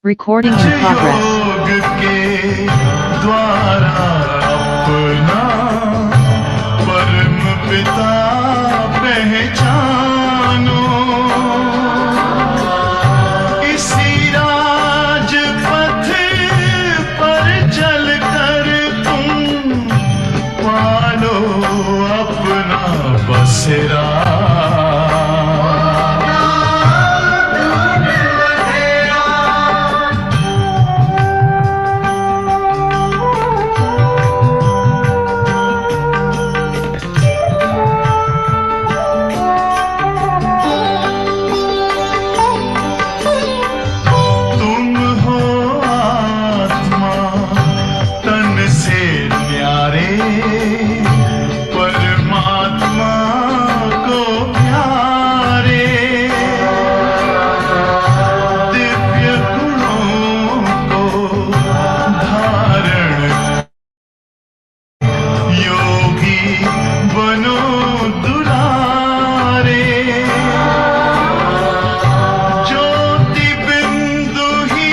Recording in progress. योग के द्वारा अपना परम पिता पहचानो, इसी राजपथ पर चलकर तुम पालो अपना बसेरा। परमात्मा को प्यारे, दिव्य गुणों को धारण योगी बनो दुलारे। ज्योति बिंदु ही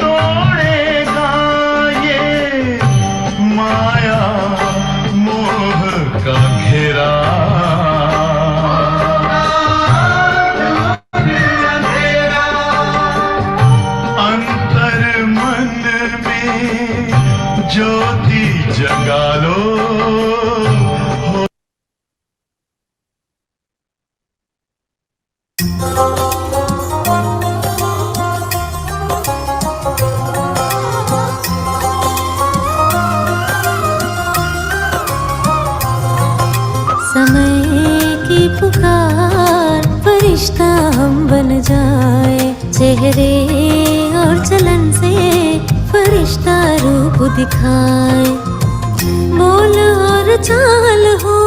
तोड़ेगा ये माया मोह का घेरा। अंतर मन में ज्योति जगा लो। समय की पुकार फरिश्ता हम बन जाए, चेहरे और चलन से फरिश्ता रूप दिखाए। बोल और चाल हो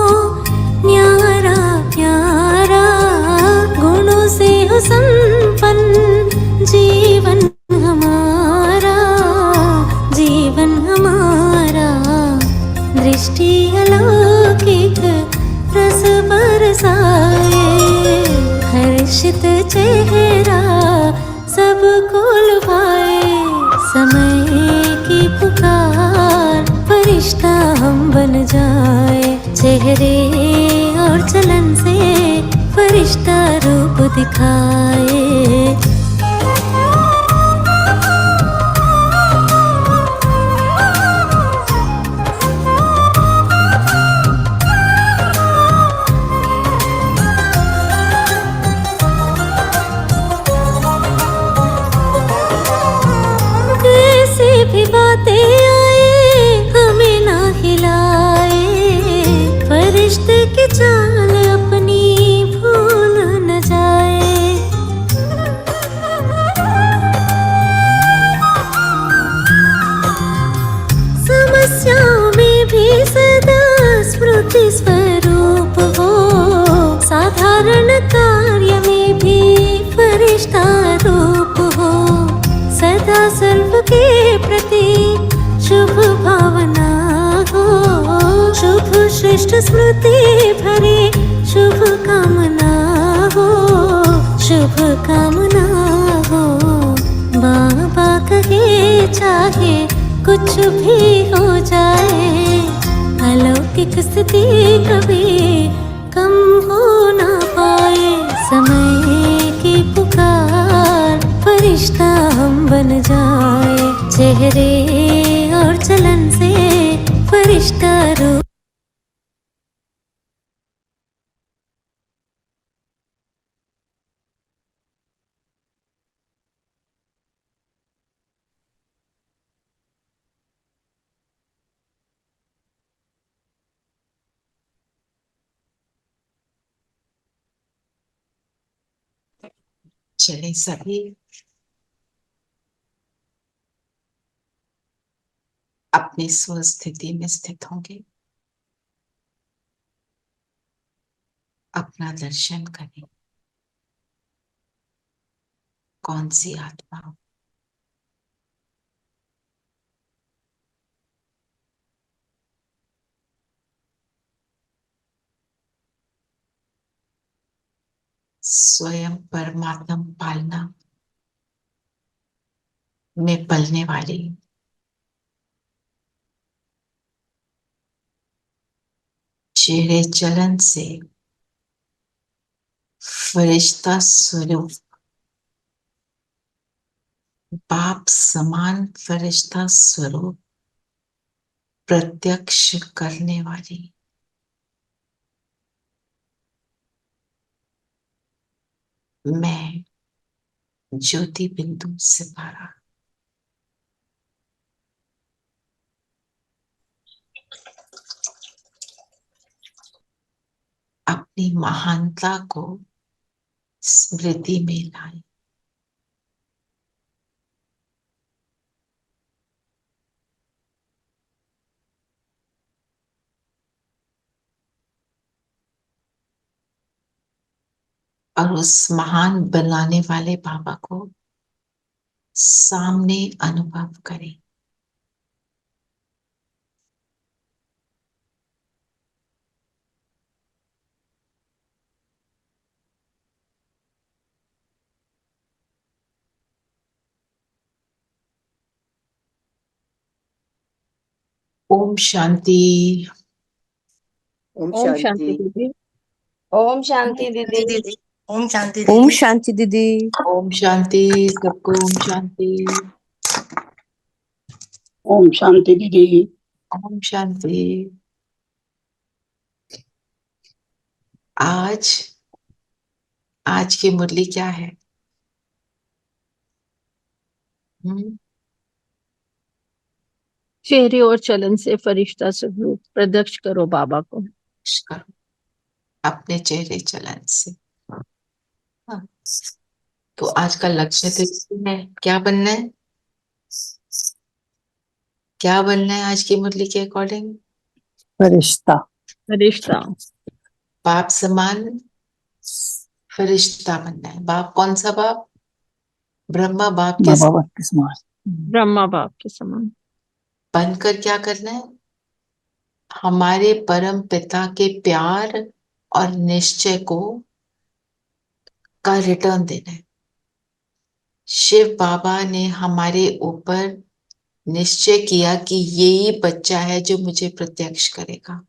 न्यारा प्यारा, गुणों से हो संपन्न जीवन हमारा, जीवन हमारा। दृष्टि अलौकिक रस बरसाए, हर्षित चेहरा सबको लुभाए। समय की पुकार फरिश्ता हम बन जाए, चेहरे और चलन से फरिश्ता रूप दिखाए। भी बातें आए हमें ना हिलाए, फरिश्ते की चाल अपनी भूल न जाए। समस्याओं में भी सदा स्मृति स्वरूप हो, साधारण कार्य में भी फरिश्ता रूप हो। सदा सर्व के प्रति शुभ भावना हो, शुभ श्रेष्ठ स्मृति भरे शुभ कामना हो, शुभ कामना हो। बाबा कहे चाहे कुछ भी हो जाए, अलौकिक स्थिति कभी कम हो ना पाए। समय की पुकार फरिश्ता हम बन जाए, चेहरे और चलन से फरिश्ता रूप। चले सभी अपनी स्वस्थिति में स्थित होंगे, अपना दर्शन करें। कौन सी आत्मा स्वयं परमात्मा पालना में पलने वाली चेहरे चलन से फरिश्ता स्वरूप बाप समान फरिश्ता स्वरूप प्रत्यक्ष करने वाली मैं ज्योति बिंदु सितारा अपनी महानता को स्मृति में लाई। और उस महान बनाने वाले बाबा को सामने अनुभव करें। ओम शांति। ओम ओम शांति शांति। दीदी। ओम शांति दीदी। ओम शांति ओम दीदी। शांति दीदी। ओम शांति सबको। ओम शांति। ओम शांति दीदी। ओम शांति। आज की मुरली क्या है? चेहरे और चलन से फरिश्ता स्वरूप प्रत्यक्ष करो बाबा को। करो अपने चेहरे चलन से। हाँ। तो आज का लक्ष्य तो यही है, क्या बनना है? क्या बनना है आज की मुरली के अकॉर्डिंग? फरिश्ता। फरिश्ता। बाप समान फरिश्ता बनना है। बाप कौन सा बाप? ब्रह्मा बाप के बाबा के समान। ब्रह्मा बाप के समान। बनकर क्या करना है? हमारे परम पिता के प्यार और निश्चय का रिटर्न देना है। शिव बाबा ने हमारे ऊपर निश्चय किया कि यही बच्चा है जो मुझे प्रत्यक्ष करेगा।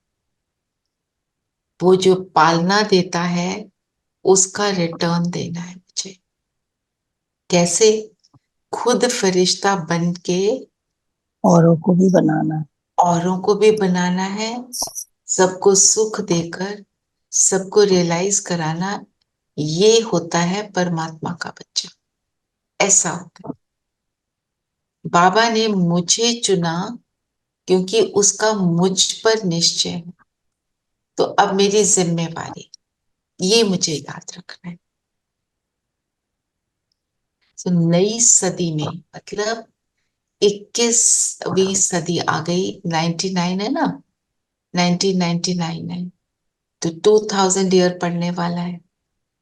वो जो पालना देता है उसका रिटर्न देना है मुझे। कैसे? खुद फरिश्ता बन के औरों को भी बनाना है। औरों को भी बनाना है, सबको सुख देकर सबको रियलाइज कराना। ये होता है परमात्मा का बच्चा। ऐसा होता है। बाबा ने मुझे चुना क्योंकि उसका मुझ पर निश्चय है। तो अब मेरी जिम्मेवारी, ये मुझे याद रखना है। तो नई सदी में मतलब 21वीं सदी आ गई। 99 है ना, 1999 है, तो 2000 ईयर पढ़ने वाला है।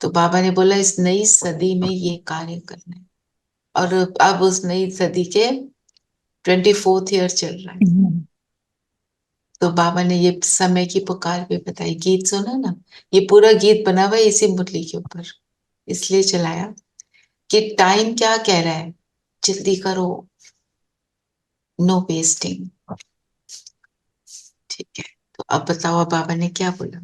तो बाबा ने बोला इस नई सदी में ये कार्य करना है। और अब उस नई सदी के 24th ईयर चल रहा है। तो बाबा ने ये समय की पुकार भी बताई। गीत सुना ना, ये पूरा गीत बना हुआ है इसी मुरली के ऊपर, इसलिए चलाया कि टाइम क्या कह रहा है, जल्दी करो, नो वेस्टिंग। ठीक है, तो अब बताओ बाबा ने क्या बोला?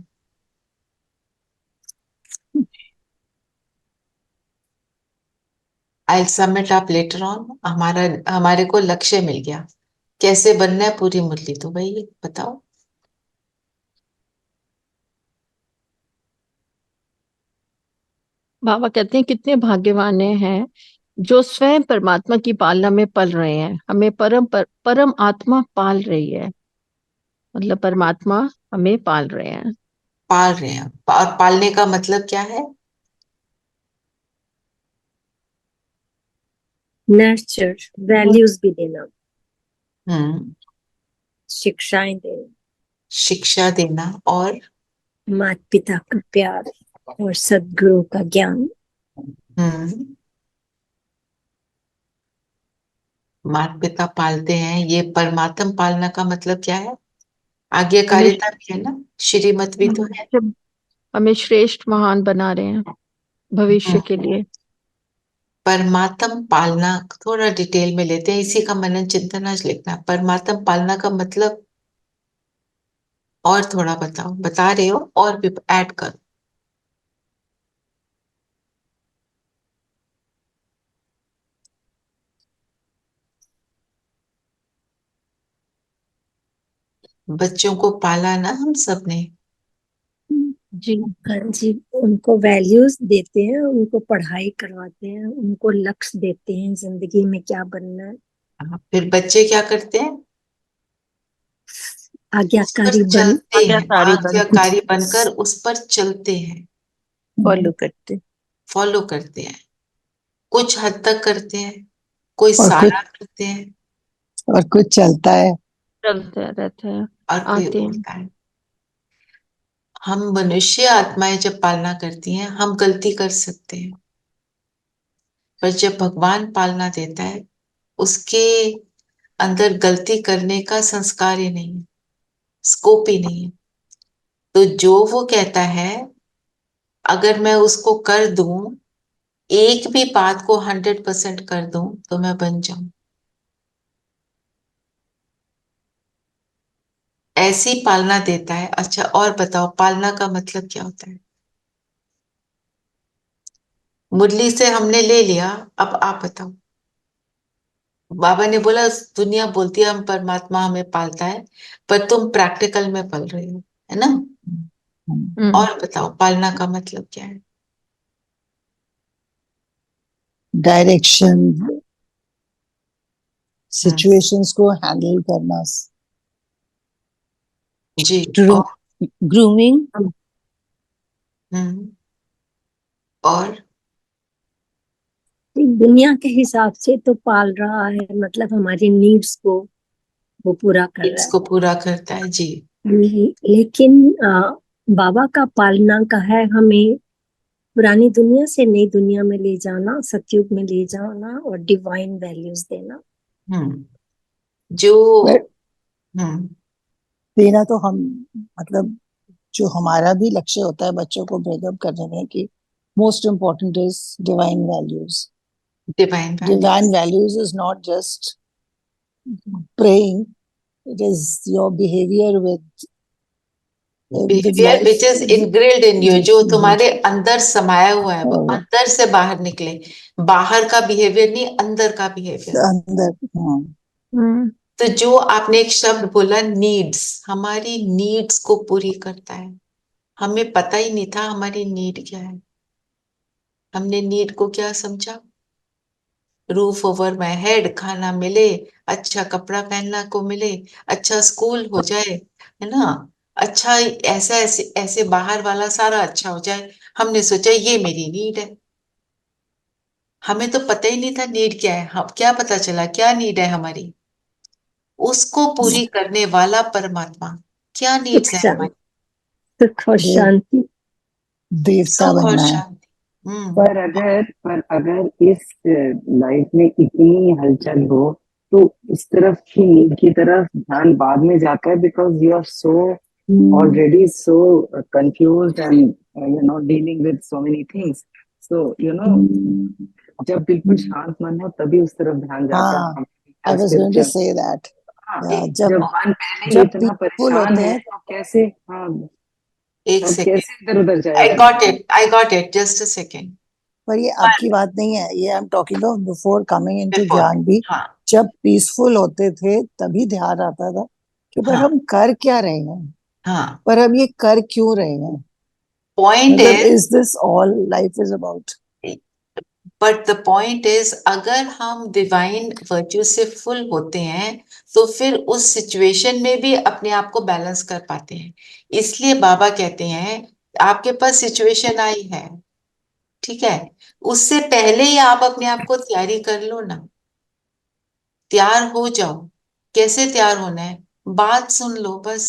आई सबमिट आप लेटर ऑन। हमारे को लक्ष्य मिल गया, कैसे बनना है पूरी मुरली। तो भाई बताओ। बाबा कहते हैं कितने भाग्यवान हैं जो स्वयं परमात्मा की पालना में पल रहे हैं। हमें परम आत्मा पाल रही है, मतलब परमात्मा हमें पाल रहे हैं। पाल रहे हैं, और पालने का मतलब क्या है? नर्चर, वैल्यूज भी देना, हम्म, शिक्षाएं देना, शिक्षा देना, और माता पिता का प्यार और सदगुरु का ज्ञान। हम्म, माता पिता पालते हैं। ये परमात्म पालना का मतलब क्या है? आज्ञाकारिता भी है ना, श्रीमत भी तो है। हमें श्रेष्ठ महान बना रहे हैं भविष्य के लिए। परमात्म पालना थोड़ा डिटेल में लेते हैं, इसी का मनन चिंतन आज लिखना। परमात्म पालना का मतलब और थोड़ा बताओ, बता रहे हो और भी ऐड करो। बच्चों को पाला ना हम सब ने। जी। हाँ जी, उनको वैल्यूज देते हैं, उनको पढ़ाई करवाते हैं, उनको लक्ष्य देते हैं जिंदगी में क्या बनना है, हाँ, फिर बच्चे क्या करते हैं? उस पर आज्ञाकारी बन चलते हैं, आज्ञाकारी आज्ञाकारी बनकर उस पर चलते हैं, फॉलो करते। फॉलो करते हैं। कुछ हद तक करते हैं, कोई और कुछ सारा करते हैं, और कुछ चलता है। चलते रहते हैं, और कोई आते हैं। उड़ता है। हम मनुष्य आत्माएं जब पालना करती हैं, हम गलती कर सकते हैं, पर जब भगवान पालना देता है, उसके अंदर गलती करने का संस्कार ही नहीं है, स्कोप ही नहीं है। तो जो वो कहता है, अगर मैं उसको कर दूं, एक भी बात को 100% कर दूं, तो मैं बन जाऊं। ऐसी पालना देता है। अच्छा, और बताओ पालना का मतलब क्या होता है? मुरली से हमने ले लिया, अब आप बताओ। बाबा ने बोला दुनिया बोलती है हम परमात्मा हमें पालता है, पर तुम प्रैक्टिकल में पल रहे हो, है ना? और बताओ पालना का मतलब क्या है? डायरेक्शन, हम्म, सिचुएशंस को हैंडल करना, जी। और ग्रूमिंग, हम्म, और दुनिया के हिसाब से तो पाल रहा है, मतलब हमारी नीड्स को वो पूरा कर रहा है। इसको पूरा करता है, जी। लेकिन बाबा का पालना का है हमें पुरानी दुनिया से नई दुनिया में ले जाना, सतयुग में ले जाना और डिवाइन वैल्यूज देना। हम्म, जो पर हम्म, देना तो हम, मतलब जो हमारा भी लक्ष्य होता है बच्चों को ब्रेकअप करने में, कि most important is divine values. Divine value, Divine values is not just praying, it is your behavior with behaviour life. Which is ingrained in you, जो तुम्हारे अंदर समाया हुआ है, वो अंदर से बाहर निकले। बाहर का बिहेवियर नहीं, अंदर का बिहेवियर। अंदर. तो जो आपने एक शब्द बोला नीड्स, हमारी नीड्स को पूरी करता है। हमें पता ही नहीं था हमारी नीड क्या है। हमने नीड को क्या समझा? रूफ ओवर माई हेड, खाना मिले, अच्छा कपड़ा पहनना को मिले, अच्छा स्कूल हो जाए, है ना? अच्छा, ऐसा ऐसे ऐसे बाहर वाला सारा अच्छा हो जाए। हमने सोचा ये मेरी नीड है। हमें तो पता ही नहीं था नीड क्या है। हम क्या पता चला क्या नीड है हमारी? उसको पूरी करने वाला परमात्मा। क्या सुख नीड्स है शांति, हमारी? सुख और देव शांति। देवता सुख और बनना है. शांति। हम्म, पर अगर इस लाइफ में इतनी हलचल हो, तो इस तरफ की नींद की तरफ ध्यान बाद में जाता है, because you are so already so confused and you know dealing with so many things. So you know, जब बिल्कुल शांत मन हो तभी उस तरफ ध्यान जाता हाँ, है I was going to spiritual. say that. हाँ, जब जब मन पहले ही जब इतना पीसफुल परेशान होते है हैं, तो कैसे, हाँ, एक अब सेकेंड, कैसे इधर उधर आई जाएगा. Got it, I got it, just a second. पर ये आपकी बात नहीं है, ये I am talking of before coming into before, ज्ञान भी. हाँ, जब पीसफुल होते थे तभी ध्यान आता था कि पर हाँ, हम कर क्या रहे हैं, हाँ। पर हम ये कर क्यों रहे हैं. पॉइंट मतलब is, is this all life is about. But the point is, अगर हम डिवाइन वर्च्यू से फुल होते हैं, तो फिर उस सिचुएशन में भी अपने आप को बैलेंस कर पाते हैं। इसलिए बाबा कहते हैं आपके पास सिचुएशन आई है, ठीक है, उससे पहले ही आप अपने आप को तैयारी कर लो ना, तैयार हो जाओ। कैसे तैयार होना है? बात सुन लो बस,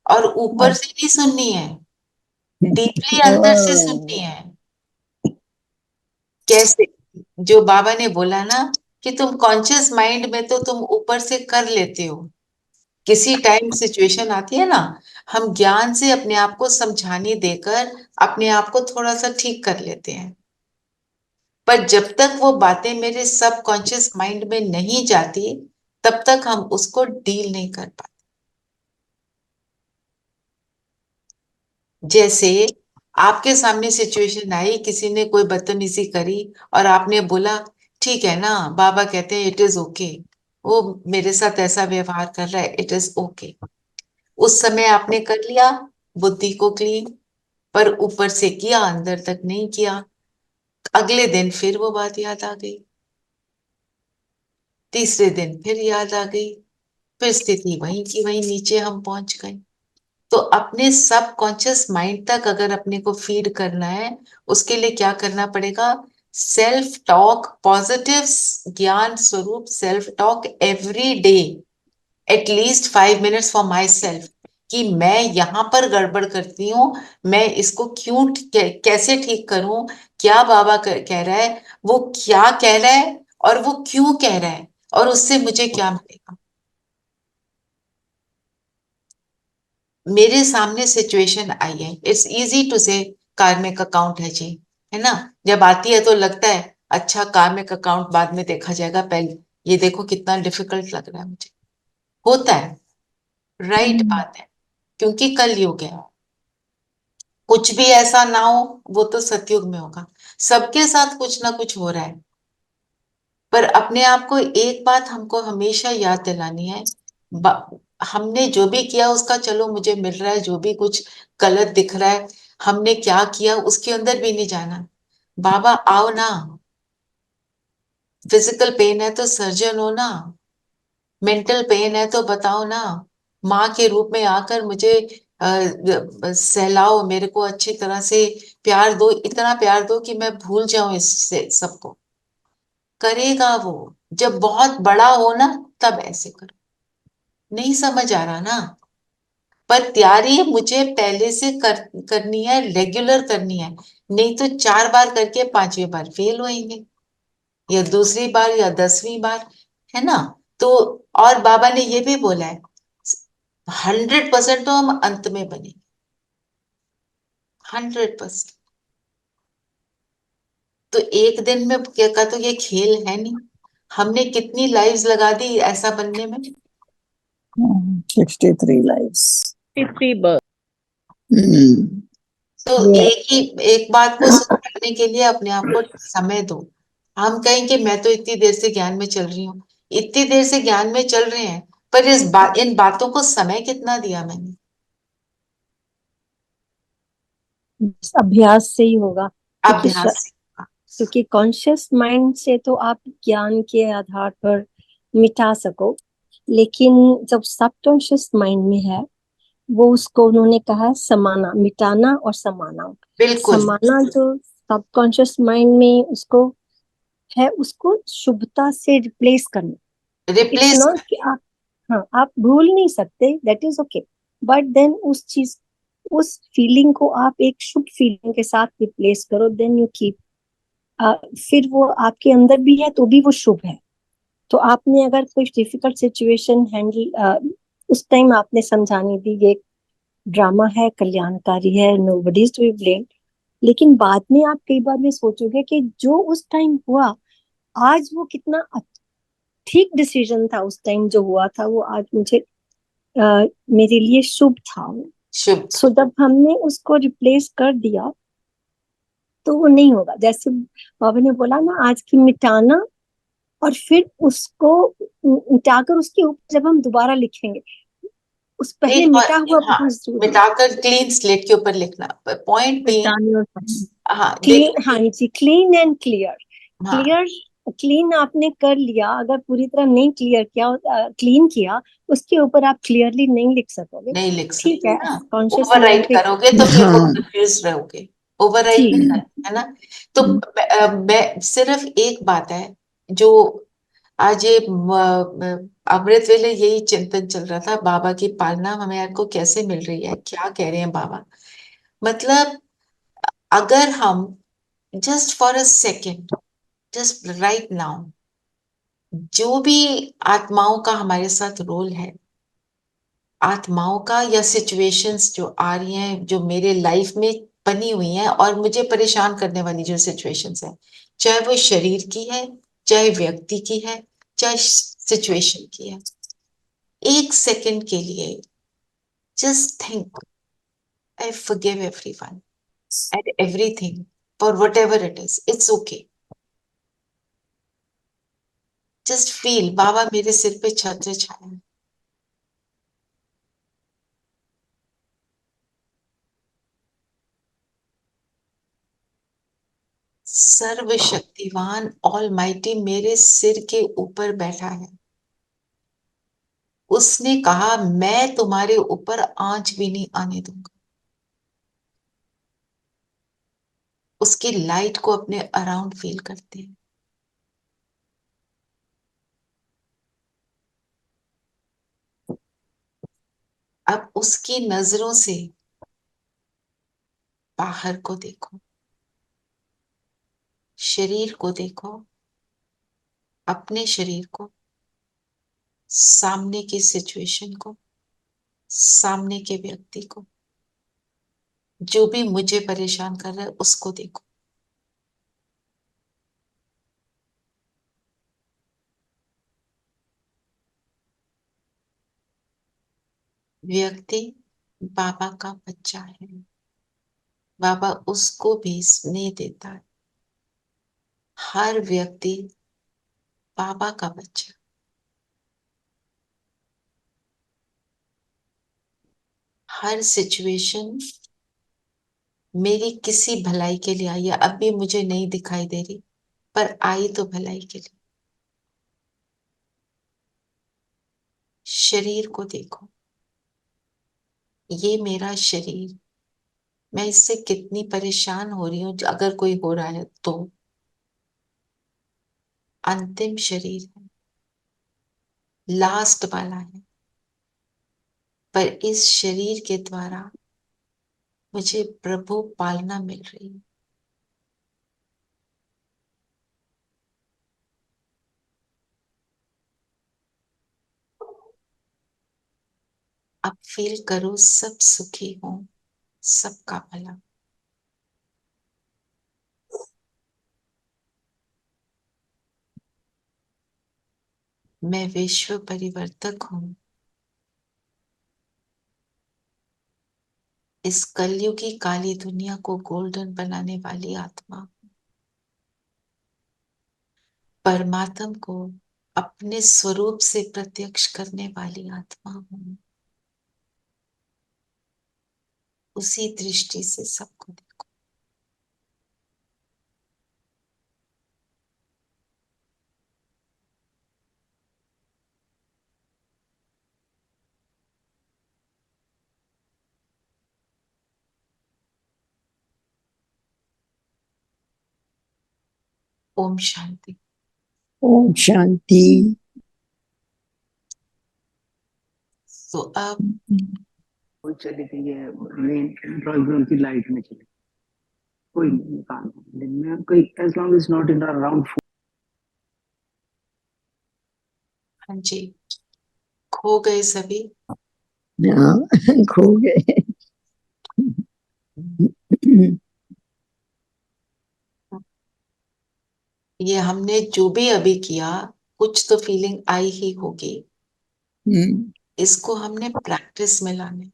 और ऊपर से नहीं सुननी है, डीपली अंदर से सुननी है। कैसे? जो बाबा ने बोला ना कि तुम कॉन्शियस माइंड में तो तुम ऊपर से कर लेते हो, किसी टाइम सिचुएशन आती है ना, हम ज्ञान से अपने आप को समझाने देकर अपने आप को थोड़ा सा ठीक कर लेते हैं। पर जब तक वो बातें मेरे सबकॉन्शियस माइंड में नहीं जाती, तब तक हम उसको डील नहीं कर पाते। जैसे आपके सामने सिचुएशन आई, किसी ने कोई बदतमीजी करी और आपने बोला ठीक है ना, बाबा कहते हैं इट इज ओके, वो मेरे साथ ऐसा व्यवहार कर रहा है, इट इज ओके। उस समय आपने कर लिया बुद्धि को क्लीन, पर ऊपर से किया, अंदर तक नहीं किया। अगले दिन फिर वो बात याद आ गई, तीसरे दिन फिर याद आ गई, फिर स्थिति वहीं की वहीं नीचे हम पहुंच गए। तो अपने सबकॉन्शियस माइंड तक अगर अपने को फीड करना है, उसके लिए क्या करना पड़ेगा? सेल्फ टॉक, पॉजिटिव ज्ञान स्वरूप self talk every day, at least 5 minutes for my self, कि मैं यहाँ पर गड़बड़ करती हूँ, मैं इसको क्यों कैसे ठीक करूं, क्या बाबा कह रहा है, वो क्या कह रहा है और वो क्यों कह रहा है, और उससे मुझे क्या मिलेगा। मेरे सामने सिचुएशन आई है, इट्स इजी टू से कार्मिक अकाउंट है जी, है ना। जब आती है तो लगता है अच्छा कार्मिक अकाउंट बाद में देखा जाएगा, पहले ये देखो कितना डिफिकल्ट लग रहा है मुझे। होता है, राइट बात है, क्योंकि कल युग है। कुछ भी ऐसा ना हो वो तो सतयुग में होगा। सबके साथ कुछ ना कुछ हो रहा है, पर अपने आप को एक बात हमको हमेशा याद दिलानी है, हमने जो भी किया उसका, चलो मुझे मिल रहा है, जो भी कुछ गलत दिख रहा है, हमने क्या किया उसके अंदर भी नहीं जाना। बाबा आओ ना, फिजिकल पेन है तो सर्जन हो ना, मेंटल पेन है तो बताओ ना, माँ के रूप में आकर मुझे सहलाओ, मेरे को अच्छी तरह से प्यार दो, इतना प्यार दो कि मैं भूल जाऊं इससे सबको। करेगा वो, जब बहुत बड़ा हो ना तब ऐसे करो। नहीं समझ आ रहा ना, पर तैयारी मुझे पहले से करनी है, रेगुलर करनी है, नहीं तो 4 बार करके 5वीं बार फेल होएंगे, या दूसरी बार या 10वीं बार, है ना। तो और बाबा ने ये भी बोला है 100% तो हम अंत में बने, 100%। तो एक दिन में क्या का तो ये खेल है नहीं, हमने कितनी लाइव्स लगा दी ऐसा बनने में। 63 लाइव्स। 53 बर्थ। तो ये एक बात को सुधारने के लिए अपने आप को समय दो। हम कहें कि मैं तो इतनी देर से ज्ञान में चल रही हूँ, इतनी देर से ज्ञान में चल रहे हैं, पर इन बातों को समय कितना दिया मैंने? अभ्यास से ही होगा, क्योंकि अभ्यास से। क्योंकि कॉन्शियस माइंड से तो आप ज्ञान के आधार पर मिटा सको, लेकिन जब सबकॉन्शियस माइंड में है, वो उसको उन्होंने कहा समाना, मिटाना और समाना। बिल्कुल। समाना जो सबकॉन्शियस माइंड में उसको है, उसको शुभता से रिप्लेस करना। It's replace. नॉट कि आप, हाँ आप भूल नहीं सकते, that is okay, but then उस चीज, उस फीलिंग को आप एक शुभ फीलिंग के साथ रिप्लेस करो, देन यू कीप, फिर वो आपके अंदर भी है तो भी वो शुभ है। तो आपने अगर कोई डिफिकल्ट सिचुएशन हैंडल उस टाइम आपने समझाने दी, ये ड्रामा है, कल्याणकारी है, nobody is to be blamed, लेकिन बाद में आप कई बार ये सोचोगे कि जो उस टाइम हुआ, आज वो कितना ठीक डिसीजन था, उस टाइम जो हुआ था वो आज मुझे मेरे लिए शुभ था। शुभ। सो जब हमने उसको रिप्लेस कर दिया तो वो नहीं होगा। जैसे बाबा ने बोला ना, आज की मिटाना, और फिर उसको मिटाकर उसके ऊपर जब हम दोबारा लिखेंगे, उस पहले एक मिटा हुआ हाँ, बहुत जरूरी है। मिटाकर क्लीन स्लेट के ऊपर लिखना, पॉइंट भी। मिटाने और हाँ क्लीन, देखो। हाँ जी, क्लीन एंड क्लियर। हाँ, क्लियर, क्लीन आपने कर लिया, अगर पूरी तरह नहीं क्लियर किया, क्लीन किया, उसके ऊपर आप क्लियरली नहीं लिख सकोगे। नहीं लिख ठीक सकते है, ना, कॉन्शियस माइंड ओवरराइट पे। करोगे तो फिर वो हाँ। कंफ्यूज रहोगे, ओवरराइट नहीं जी, करना है ना। तो मैं सिर्फ एक बात है जो आज ये अमृत वेले यही चिंतन चल रहा था, बाबा की पालना हमें को कैसे मिल रही है, क्या कह रहे हैं बाबा। मतलब अगर हम just for a second, just right now, जो भी आत्माओं का हमारे साथ रोल है, आत्माओं का या सिचुएशंस जो आ रही हैं, जो मेरे लाइफ में बनी हुई हैं और मुझे परेशान करने वाली जो सिचुएशंस हैं, चाहे वो शरीर की है, चाहे व्यक्ति की है, चाहे सिचुएशन की है। एक सेकंड के लिए just think, I forgive everyone and everything for whatever it is, it's okay. Just feel बाबा मेरे सिर पे छत्र छाया है। सर्वशक्तिवान ऑलमाइटी मेरे सिर के ऊपर बैठा है। उसने कहा मैं तुम्हारे ऊपर आंच भी नहीं आने दूंगा। उसकी लाइट को अपने अराउंड फील करते हैं। अब उसकी नजरों से बाहर को देखो, शरीर को देखो, अपने शरीर को, सामने की सिचुएशन को, सामने के व्यक्ति को, जो भी मुझे परेशान कर रहा है उसको देखो। व्यक्ति बाबा का बच्चा है, बाबा उसको भी स्नेह देता है। हर व्यक्ति बाबा का बच्चा। हर सिचुएशन मेरी किसी भलाई के लिए आई है। अब भी मुझे नहीं दिखाई दे रही, पर आई तो भलाई के लिए। शरीर को देखो, ये मेरा शरीर, मैं इससे कितनी परेशान हो रही हूँ। अगर कोई हो रहा है तो अंतिम शरीर है, लास्ट वाला है, पर इस शरीर के द्वारा मुझे प्रभु पालना मिल रही है। अब फील करो सब सुखी हो, सबका भला। मैं विश्व परिवर्तक हूं। इस कलयुगी काली दुनिया को गोल्डन बनाने वाली आत्मा हूं। परमात्मा को अपने स्वरूप से प्रत्यक्ष करने वाली आत्मा हूं। उसी दृष्टि से सबको देखो। ओम शांति। ओम शांति। तो अब वो चली गई है मेन कंट्रोल रूम की लाइट में चली, कोई नहीं काम दिन में कोई, as long is not in around. हाँ जी, खो गए सभी। हाँ, खो गए। ये हमने जो भी अभी किया, कुछ तो फीलिंग आई ही होगी। इसको हमने प्रैक्टिस में लाने,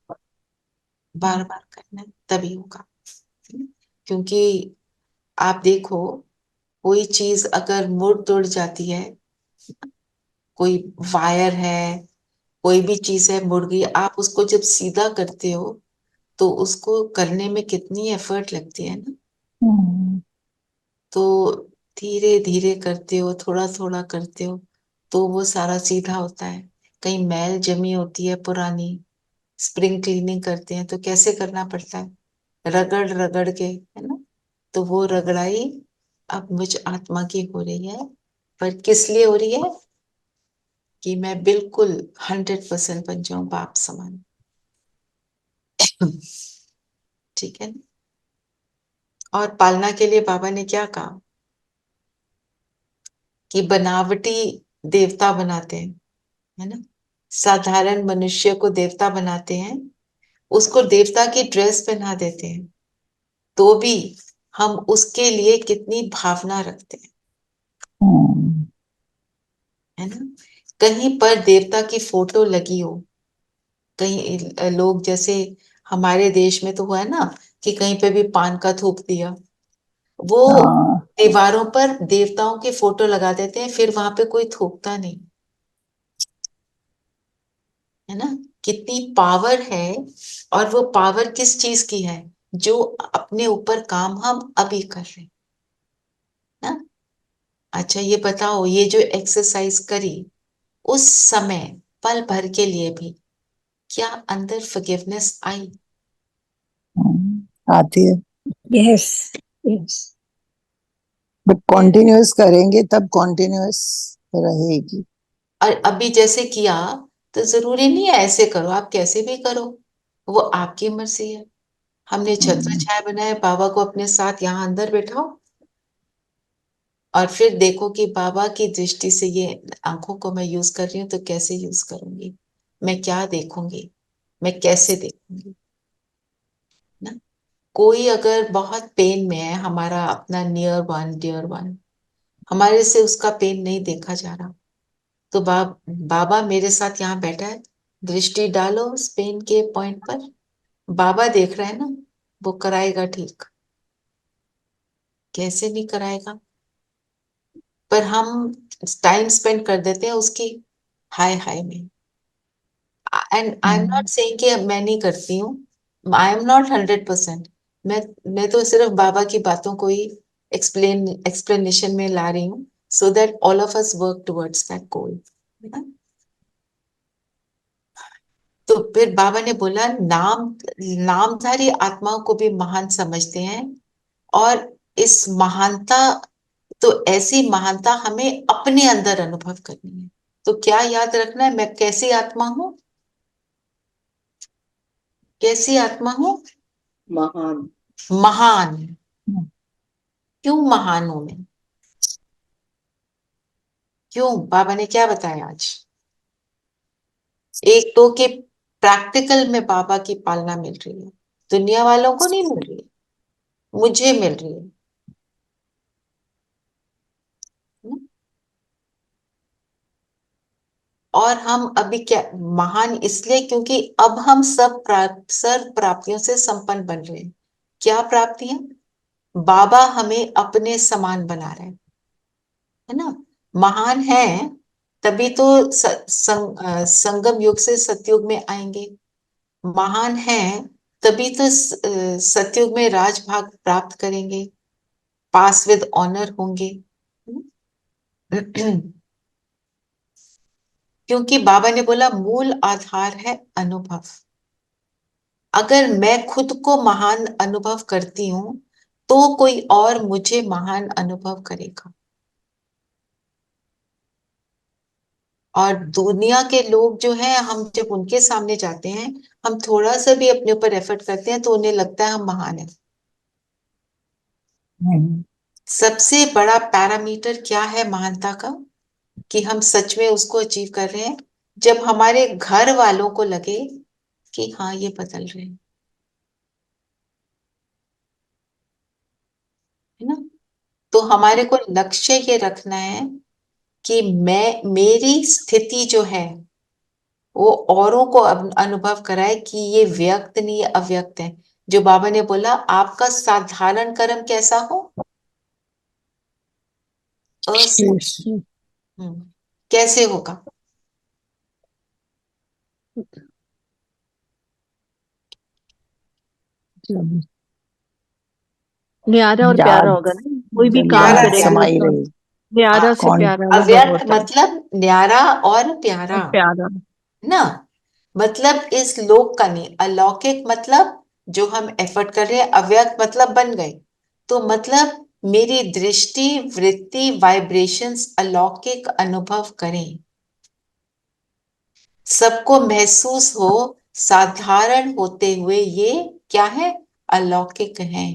बार बार करना है, तभी होगा। क्योंकि आप देखो, कोई चीज अगर मुड़ तुड़ जाती है, कोई वायर है, कोई भी चीज है मुड़ गई, आप उसको जब सीधा करते हो तो उसको करने में कितनी एफर्ट लगती है ना। तो धीरे धीरे करते हो, थोड़ा थोड़ा करते हो, तो वो सारा सीधा होता है। कहीं मैल जमी होती है पुरानी, स्प्रिंग क्लीनिंग करते हैं तो कैसे करना पड़ता है, रगड़ रगड़ के, है ना। तो वो रगड़ाई अब मुझ आत्मा की हो रही है, पर किस लिए हो रही है? कि मैं बिल्कुल 100% बन जाऊं बाप समान। ठीक है ना। और पालना के लिए बाबा ने क्या कहा कि बनावटी देवता बनाते हैं, है ना। साधारण मनुष्य को देवता बनाते हैं, उसको देवता की ड्रेस पहना देते हैं, तो भी हम उसके लिए कितनी भावना रखते हैं, हम्म, है ना। कहीं पर देवता की फोटो लगी हो, कहीं लोग जैसे हमारे देश में तो हुआ है ना कि कहीं पे भी पान का थूक दिया, वो हाँ, दीवारों पर देवताओं की फोटो लगा देते हैं, फिर वहां पे कोई थूकता नहीं, है ना। कितनी पावर है, और वो पावर किस चीज की है, जो अपने ऊपर काम हम अभी कर रहे हैं ना। अच्छा ये बताओ, ये जो एक्सरसाइज करी उस समय, पल भर के लिए भी, क्या अंदर फॉरगिवनेस आई? आती है। Yes, yes. बट कॉन्टिन्यूअस करेंगे तब कॉन्टिन्यूअस रहेगी। और अभी जैसे किया, तो जरूरी नहीं है ऐसे करो, आप कैसे भी करो, वो आपकी मर्जी है। हमने छत्र हम्म, छाया बनाया, बाबा को अपने साथ यहाँ अंदर बैठाओ, और फिर देखो कि बाबा की दृष्टि से ये आंखों को मैं यूज कर रही हूँ तो कैसे यूज करूंगी, मैं क्या देखूंगी, मैं कैसे देखूंगी ना। कोई अगर बहुत पेन में है, हमारा अपना नियर वन डियर वन, हमारे से उसका पेन नहीं देखा जा रहा, तो बाबा मेरे साथ यहाँ बैठा है, दृष्टि डालो उस पेन के पॉइंट पर, बाबा देख रहा है ना, वो कराएगा ठीक, कैसे नहीं कराएगा। पर हम टाइम स्पेंड कर देते हैं उसकी हाय हाय में। And I am not hmm, saying कि मैं नहीं करती हूँ, आई एम नॉट 100%। मैं तो सिर्फ बाबा की बातों को ही एक्सप्लेनेशन में ला रही हूँ, so that all of us work towards that goal. तो फिर बाबा ने बोला, नामधारी आत्माओं को भी महान समझते हैं, और इस महानता, तो ऐसी महानता हमें अपने अंदर अनुभव करनी है। तो क्या याद रखना है, मैं कैसी आत्मा हूं, कैसी आत्मा हूं, महान। महान। क्यों महान हूं मैं, क्यों, बाबा ने क्या बताया आज? एक तो कि प्रैक्टिकल में बाबा की पालना मिल रही है, दुनिया वालों को नहीं मिल रही है, मुझे मिल रही है। और हम अभी क्या महान इसलिए, क्योंकि अब हम सर्व प्राप्तियों से संपन्न बन रहे हैं। क्या प्राप्तियां? बाबा हमें अपने समान बना रहे हैं, है ना। महान है तभी तो संगम युग से सतयुग में आएंगे, महान है तभी तो सतयुग में राजभाग प्राप्त करेंगे, पास विद ऑनर होंगे। क्योंकि बाबा ने बोला मूल आधार है अनुभव। अगर मैं खुद को महान अनुभव करती हूं, तो कोई और मुझे महान अनुभव करेगा। और दुनिया के लोग जो हैं, हम जब उनके सामने जाते हैं, हम थोड़ा सा भी अपने ऊपर एफर्ट करते हैं तो उन्हें लगता है हम महान हैं। हम्म, सबसे बड़ा पैरामीटर क्या है महानता का, कि हम सच में उसको अचीव कर रहे हैं, जब हमारे घर वालों को लगे कि हाँ ये बदल रहे हैं, है ना। तो हमारे को लक्ष्य ये रखना है कि मैं, मेरी स्थिति जो है वो औरों को अनुभव कराए कि ये व्यक्त नहीं, ये अव्यक्त है। जो बाबा ने बोला, आपका साधारण कर्म कैसा हो, श्रेष्ठ। हम्म, कैसे होगा? न्यारा और प्यारा याद, होगा ना, कोई भी जब काम प्यारा याद करेंगे समाई तो रही। न्यारा से कौन? प्यारा अनुभव अव्यक्त होता है। मतलब न्यारा और प्यारा, प्यारा। ना। मतलब इस लोक का नहीं, अलौकिक मतलब जो हम एफर्ट कर रहे हैं, अव्यक्त मतलब बन गए। तो मतलब मेरी दृष्टि, वृत्ति, वाइब्रेशंस अलौकिक अनुभव करें, सबको महसूस हो, साधारण होते हुए ये क्या है, अलौकिक है।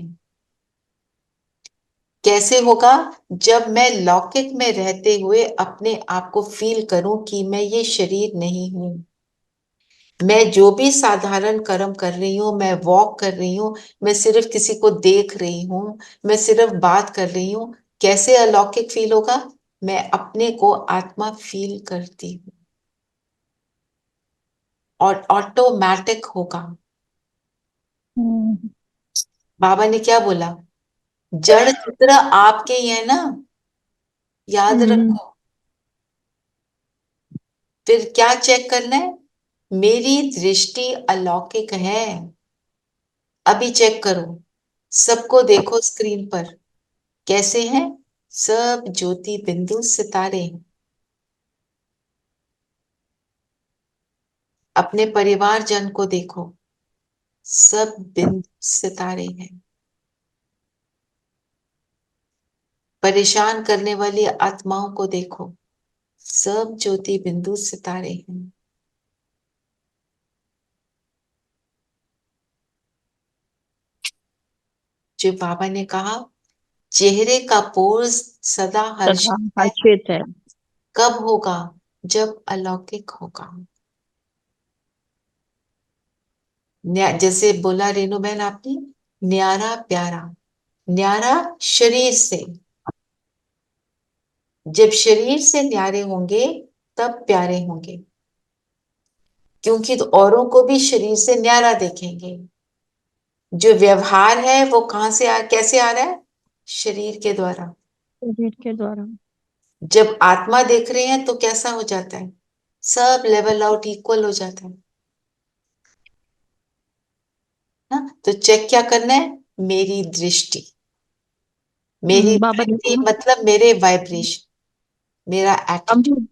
कैसे होगा? जब मैं लौकिक में रहते हुए अपने आप को फील करूं कि मैं ये शरीर नहीं हूं, मैं जो भी साधारण कर्म कर रही हूँ, मैं वॉक कर रही हूँ, मैं सिर्फ किसी को देख रही हूँ, मैं सिर्फ बात कर रही हूँ, कैसे अलौकिक फील होगा? मैं अपने को आत्मा फील करती हूँ और ऑटोमेटिक होगा। हम्म, बाबा ने क्या बोला? जड़ चित्र आपके ही है ना, याद हम्म, रखो। फिर क्या चेक करना है? मेरी दृष्टि अलौकिक है। अभी चेक करो, सबको देखो स्क्रीन पर, कैसे हैं? सब ज्योति बिंदु सितारे हैं। अपने परिवारजन को देखो, सब बिंदु सितारे हैं। परेशान करने वाली आत्माओं को देखो, सब ज्योति बिंदु सितारे हैं। जो बाबा ने कहा, चेहरे का पोज सदा सदा हर्षित है, हर्षित है। कब होगा? जब अलौकिक होगा। जैसे बोला रेणु बहन आपने, न्यारा प्यारा। न्यारा शरीर से, जब शरीर से न्यारे होंगे तब प्यारे होंगे, क्योंकि तो औरों को भी शरीर से न्यारा देखेंगे। जो व्यवहार है वो कहां से कैसे आ रहा है? शरीर के द्वारा। शरीर के द्वारा। जब आत्मा देख रहे हैं तो कैसा हो जाता है? सब लेवल आउट इक्वल हो जाता है ना। तो चेक क्या करना है? मेरी दृष्टि, मेरी बाबा ने वृत्ति, कहा, मतलब मेरे वाइब्रेशन, मेरा एटीट्यूड। अमृत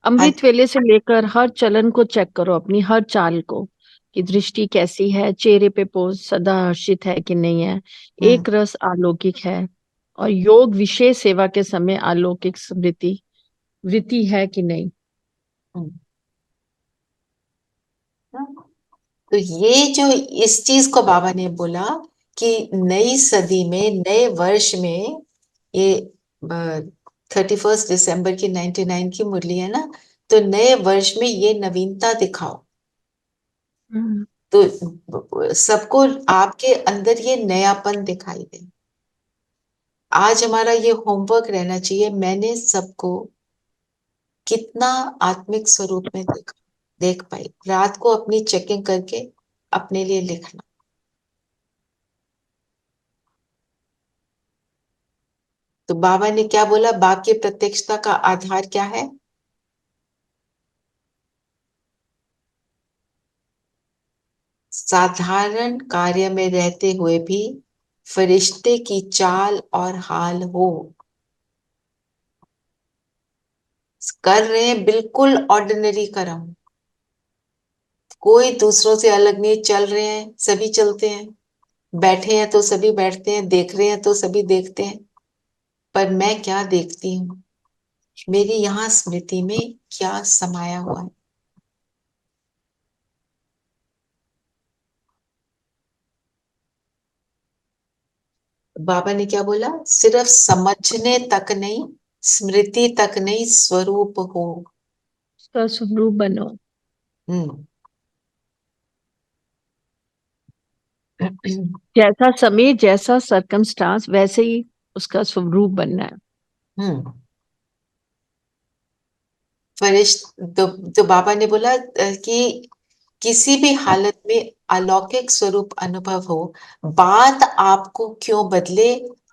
हाँ अमृत जी। वेले से लेकर हर चलन को चेक करो, अपनी हर चाल को, कि दृष्टि कैसी है, चेहरे पे पोज सदा हर्षित है कि नहीं है, हम्म एक रस अलौकिक है, और योग विशेष सेवा के समय अलौकिक स्मृति वृत्ति है कि नहीं। हम्म। हाँ। तो ये जो इस चीज को बाबा ने बोला कि नई सदी में, नए वर्ष में, ये 31 दिसंबर की 99 की मुरली है ना, तो नए वर्ष में ये नवीनता दिखाओ। हम्म, तो सबको आपके अंदर ये नयापन दिखाई दे। आज हमारा ये होमवर्क रहना चाहिए, मैंने सबको कितना आत्मिक स्वरूप में देख पाई। रात को अपनी चेकिंग करके अपने लिए लिखना। तो बाबा ने क्या बोला? बाप की प्रत्यक्षता का आधार क्या है? साधारण कार्य में रहते हुए भी फरिश्ते की चाल और हाल हो। कर रहे हैं बिल्कुल ऑर्डिनरी कर्म, कोई दूसरों से अलग नहीं, चल रहे हैं सभी चलते हैं, बैठे हैं तो सभी बैठते हैं, देख रहे हैं तो सभी देखते हैं। पर मैं क्या देखती हूँ? मेरी यहाँ स्मृति में क्या समाया हुआ है? बाबा ने क्या बोला? सिर्फ समझने तक नहीं, स्मृति तक नहीं, स्वरूप हो। उसका स्वरूप बनो। हम्म। जैसा समय, जैसा सरकमस्टांस, वैसे ही उसका स्वरूप बनना है। हम्म। फरिश्त तो बाबा ने बोला कि किसी भी हालत में अलौकिक स्वरूप अनुभव हो, बात आपको क्यों बदले,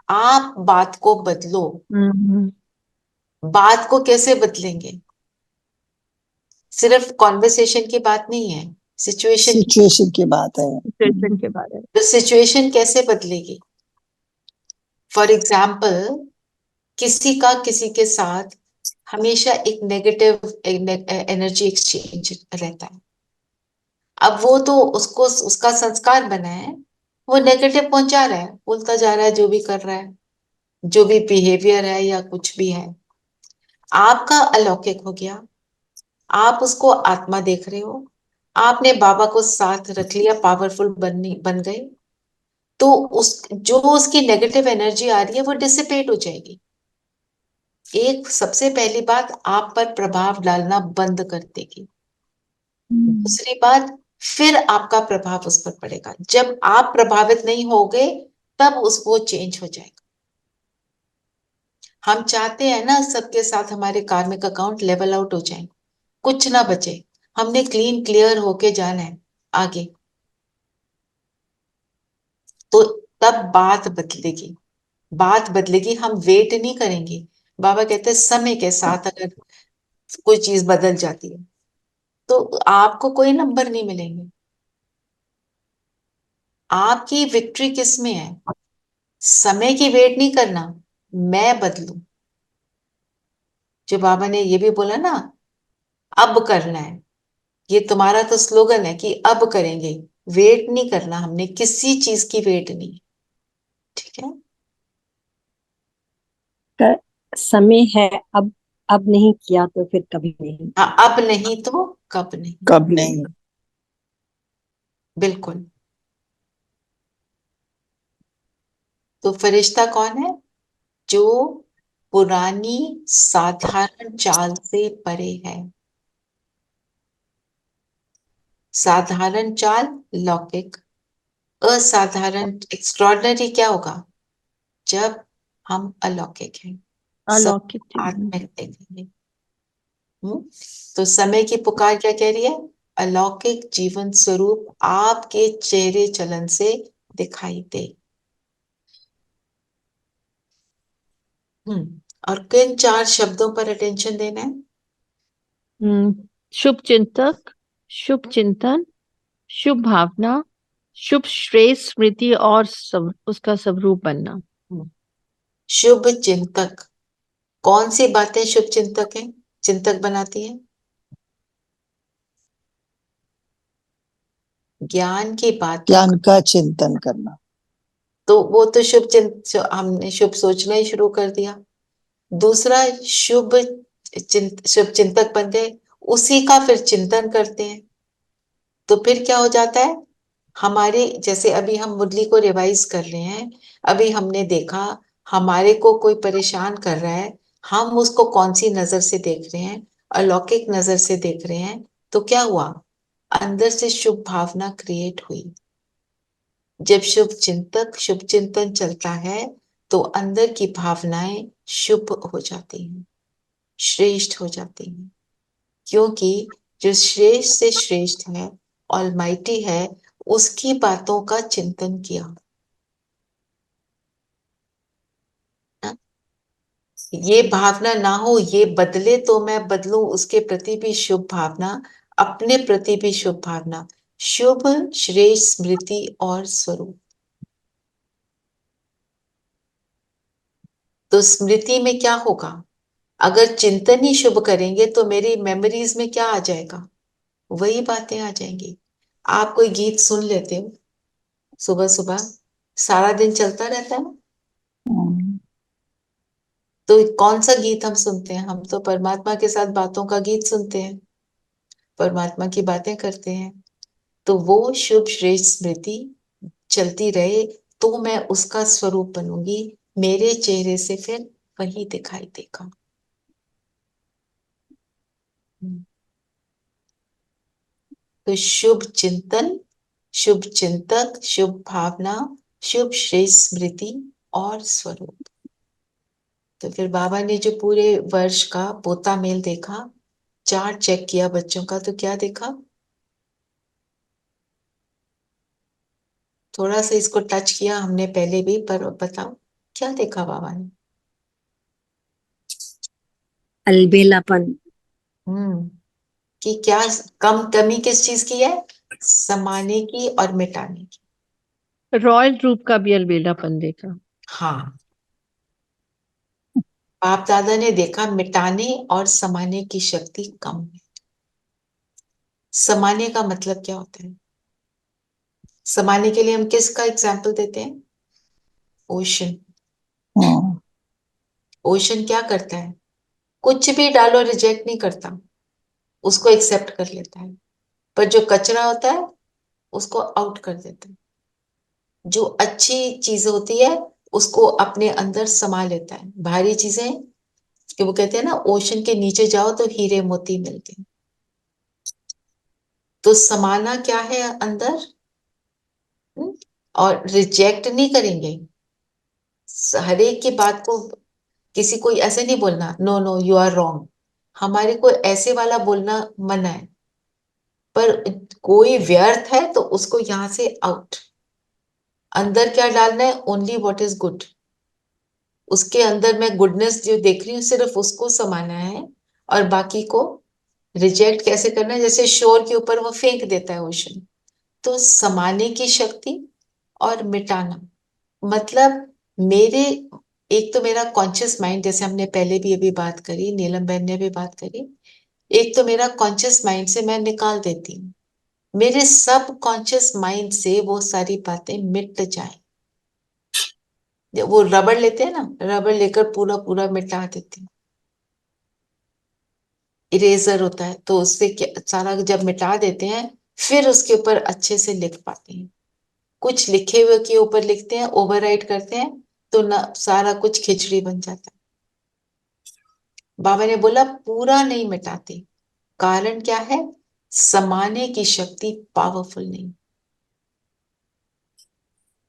आप बात को बदलो। हम्म, बात को कैसे बदलेंगे? सिर्फ कॉन्वर्सेशन की बात नहीं है, सिचुएशन की। सिचुएशन की बात है। सिचुएशन के बारे में। तो सिचुएशन कैसे बदलेगी? फॉर एग्जाम्पल, किसी का किसी के साथ हमेशा एक नेगेटिव एनर्जी एक्सचेंज रहता है। अब वो तो उसको उसका संस्कार बना है, वो नेगेटिव पहुंचा रहा है, बोलता जा रहा है, जो भी कर रहा है, जो भी बिहेवियर है या कुछ भी है। आपका अलौकिक हो गया, आप उसको आत्मा देख रहे हो, आपने बाबा को साथ रख लिया, पावरफुल बन गए, तो उस जो उसकी नेगेटिव एनर्जी आ रही है वो डिसिपेट हो जाएगी। एक सबसे पहली बात, आप पर प्रभाव डालना बंद कर देगी। दूसरी बात, फिर आपका प्रभाव उस पर पड़ेगा। जब आप प्रभावित नहीं होगे तब वो चेंज हो जाएगा। हम चाहते हैं ना सबके साथ हमारे कार्मिक अकाउंट लेवल आउट हो जाए, कुछ ना बचे, हमने क्लीन क्लियर होके जाना है आगे, तो तब बात बदलेगी। बात बदलेगी, हम वेट नहीं करेंगे। बाबा कहते हैं समय के साथ अगर कोई चीज बदल जाती है तो आपको कोई नंबर नहीं मिलेंगे। आपकी विक्ट्री किस में है? समय की वेट नहीं करना, मैं बदलूं। जो बाबा ने ये भी बोला ना, अब करना है, ये तुम्हारा तो स्लोगन है कि अब करेंगे, वेट नहीं करना, हमने किसी चीज की वेट नहीं। ठीक है, समय है, अब नहीं किया तो फिर कभी नहीं। हाँ, अब नहीं तो कब नहीं। कब नहीं। बिल्कुल। तो फरिश्ता कौन है? जो पुरानी साधारण चाल से परे है। साधारण चाल लौकिक, असाधारण एक्स्ट्रॉर्डनरी क्या होगा? जब हम अलौकिक हैं, सब अलौकिक जीवन। आत्मिक देखेंगे। तो समय की पुकार क्या कह रही है? अलौकिक जीवन स्वरूप आपके चेहरे चलन से दिखाई दे। और किन 4 शब्दों पर अटेंशन देना है? शुभ चिंतक, शुभ चिंतन, शुभ भावना, शुभ श्रेष्ठ स्मृति और उसका स्वरूप बनना। शुभ चिंतक, कौन सी बातें शुभ चिंतक है, चिंतक बनाती है? ज्ञान की बातों ज्ञान का चिंतन करना। तो वो तो हमने शुभ सोचना ही शुरू कर दिया। दूसरा, शुभ चिंतक बन गए, उसी का फिर चिंतन करते हैं। तो फिर क्या हो जाता है? हमारे जैसे अभी हम मुरली को रिवाइज कर रहे हैं, अभी हमने देखा हमारे को कोई परेशान कर रहा है, हम उसको कौन सी नजर से देख रहे हैं? अलौकिक नजर से देख रहे हैं। तो क्या हुआ? अंदर से शुभ भावना क्रिएट हुई। जब शुभ चिंतन चलता है तो अंदर की भावनाएं शुभ हो जाती हैं, श्रेष्ठ हो जाती हैं, क्योंकि जो श्रेष्ठ से श्रेष्ठ है, ऑलमाइटी है, उसकी बातों का चिंतन किया। ना? ये भावना ना हो, ये बदले तो मैं बदलूं, उसके प्रति भी शुभ भावना, अपने प्रति भी शुभ भावना, शुभ श्रेष्ठ स्मृति और स्वरूप। तो स्मृति में क्या होगा? अगर चिंतन ही शुभ करेंगे तो मेरी मेमोरीज में क्या आ जाएगा? वही बातें आ जाएंगी। आप कोई गीत सुन लेते हो सुबह सुबह, सारा दिन चलता रहता है ना, हम्म, तो कौन सा गीत हम सुनते हैं? हम तो परमात्मा के साथ बातों का गीत सुनते हैं, परमात्मा की बातें करते हैं। तो वो शुभ श्रेष्ठ स्मृति चलती रहे तो मैं उसका स्वरूप बनूंगी, मेरे चेहरे से फिर वही दिखाई देगा। हम्म। तो शुभ चिंतन, शुभ चिंतक, शुभ भावना, शुभ श्रेष्ठ स्मृति और स्वरूप। तो फिर बाबा ने जो पूरे वर्ष का पोता मेल देखा, चार्ट चेक किया बच्चों का, तो क्या देखा? थोड़ा सा इसको टच किया हमने पहले भी, पर बताओ क्या देखा बाबा ने? अलबेलापन। हम्म कि क्या कमी किस चीज की है? समाने की और मिटाने की। रॉयल रूप का भी अलबेलापन देखा। हाँ, बाप दादा ने देखा मिटाने और समाने की शक्ति कम है। समाने का मतलब क्या होता है? समाने के लिए हम किसका एग्जाम्पल देते हैं? ओशन। हम्म, ओशन क्या करता है? कुछ भी डालो रिजेक्ट नहीं करता, उसको एक्सेप्ट कर लेता है। पर जो कचरा होता है उसको आउट कर देता है। जो अच्छी चीज होती है उसको अपने अंदर समा लेता है। भारी चीजें, कि वो कहते हैं ना, ओशन के नीचे जाओ तो हीरे मोती मिलते हैं। तो समाना क्या है अंदर? और रिजेक्ट नहीं करेंगे हर एक की बात को। किसी को ऐसे नहीं बोलना no no you are wrong, हमारे को ऐसे वाला बोलना मना है। पर कोई व्यर्थ है तो उसको यहां से आउट। अंदर क्या डालना है? Only what is good. उसके अंदर मैं गुडनेस जो देख रही हूँ सिर्फ उसको समाना है, और बाकी को रिजेक्ट कैसे करना है? जैसे शोर के ऊपर वो फेंक देता है ओशन। तो समाने की शक्ति और मिटाना, मतलब मेरे, एक तो मेरा कॉन्शियस माइंड, जैसे हमने पहले भी अभी बात करी, नीलम बहन ने भी बात करी, एक तो मेरा कॉन्शियस माइंड से मैं निकाल देती हूँ, मेरे सब कॉन्शियस माइंड से वो सारी बातें मिट जाए। वो रबड़ लेते हैं ना, रबड़ लेकर पूरा पूरा मिटा देते हैं, इरेजर होता है, तो उससे सारा जब मिटा देते हैं फिर उसके ऊपर अच्छे से लिख पाते हैं। कुछ लिखे हुए के ऊपर लिखते हैं, ओवरराइट करते हैं, तो ना सारा कुछ खिचड़ी बन जाता है। बाबा ने बोला पूरा नहीं मिटाते, कारण क्या है? समाने की शक्ति पावरफुल नहीं।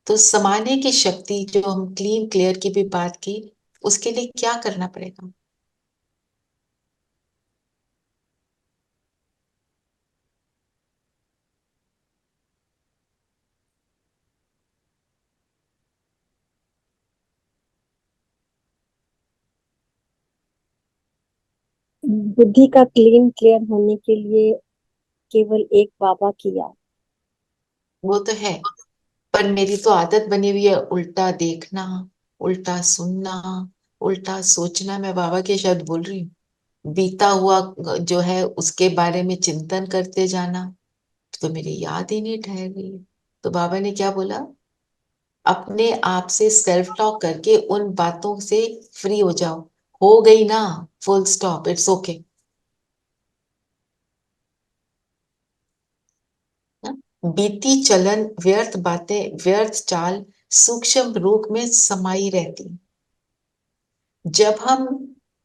तो समाने की शक्ति, जो हम क्लीन क्लियर की भी बात की, उसके लिए क्या करना पड़ेगा? बुद्धि का क्लीन क्लियर होने के लिए केवल एक बाबा की याद। वो तो है, पर मेरी तो आदत बनी हुई है उल्टा देखना, उल्टा सुनना, उल्टा सोचना। मैं बाबा के शब्द बोल रही हूँ, बीता हुआ जो है उसके बारे में चिंतन करते जाना, तो मेरी याद ही नहीं ठहर रही है। तो बाबा ने क्या बोला? अपने आप से सेल्फ टॉक करके उन बातों से फ्री हो जाओ। हो गई ना, फुल स्टॉप, इट्स ओके। बीती चलन, व्यर्थ बातें, व्यर्थ चाल सूक्ष्म रूप में समाई रहती। जब हम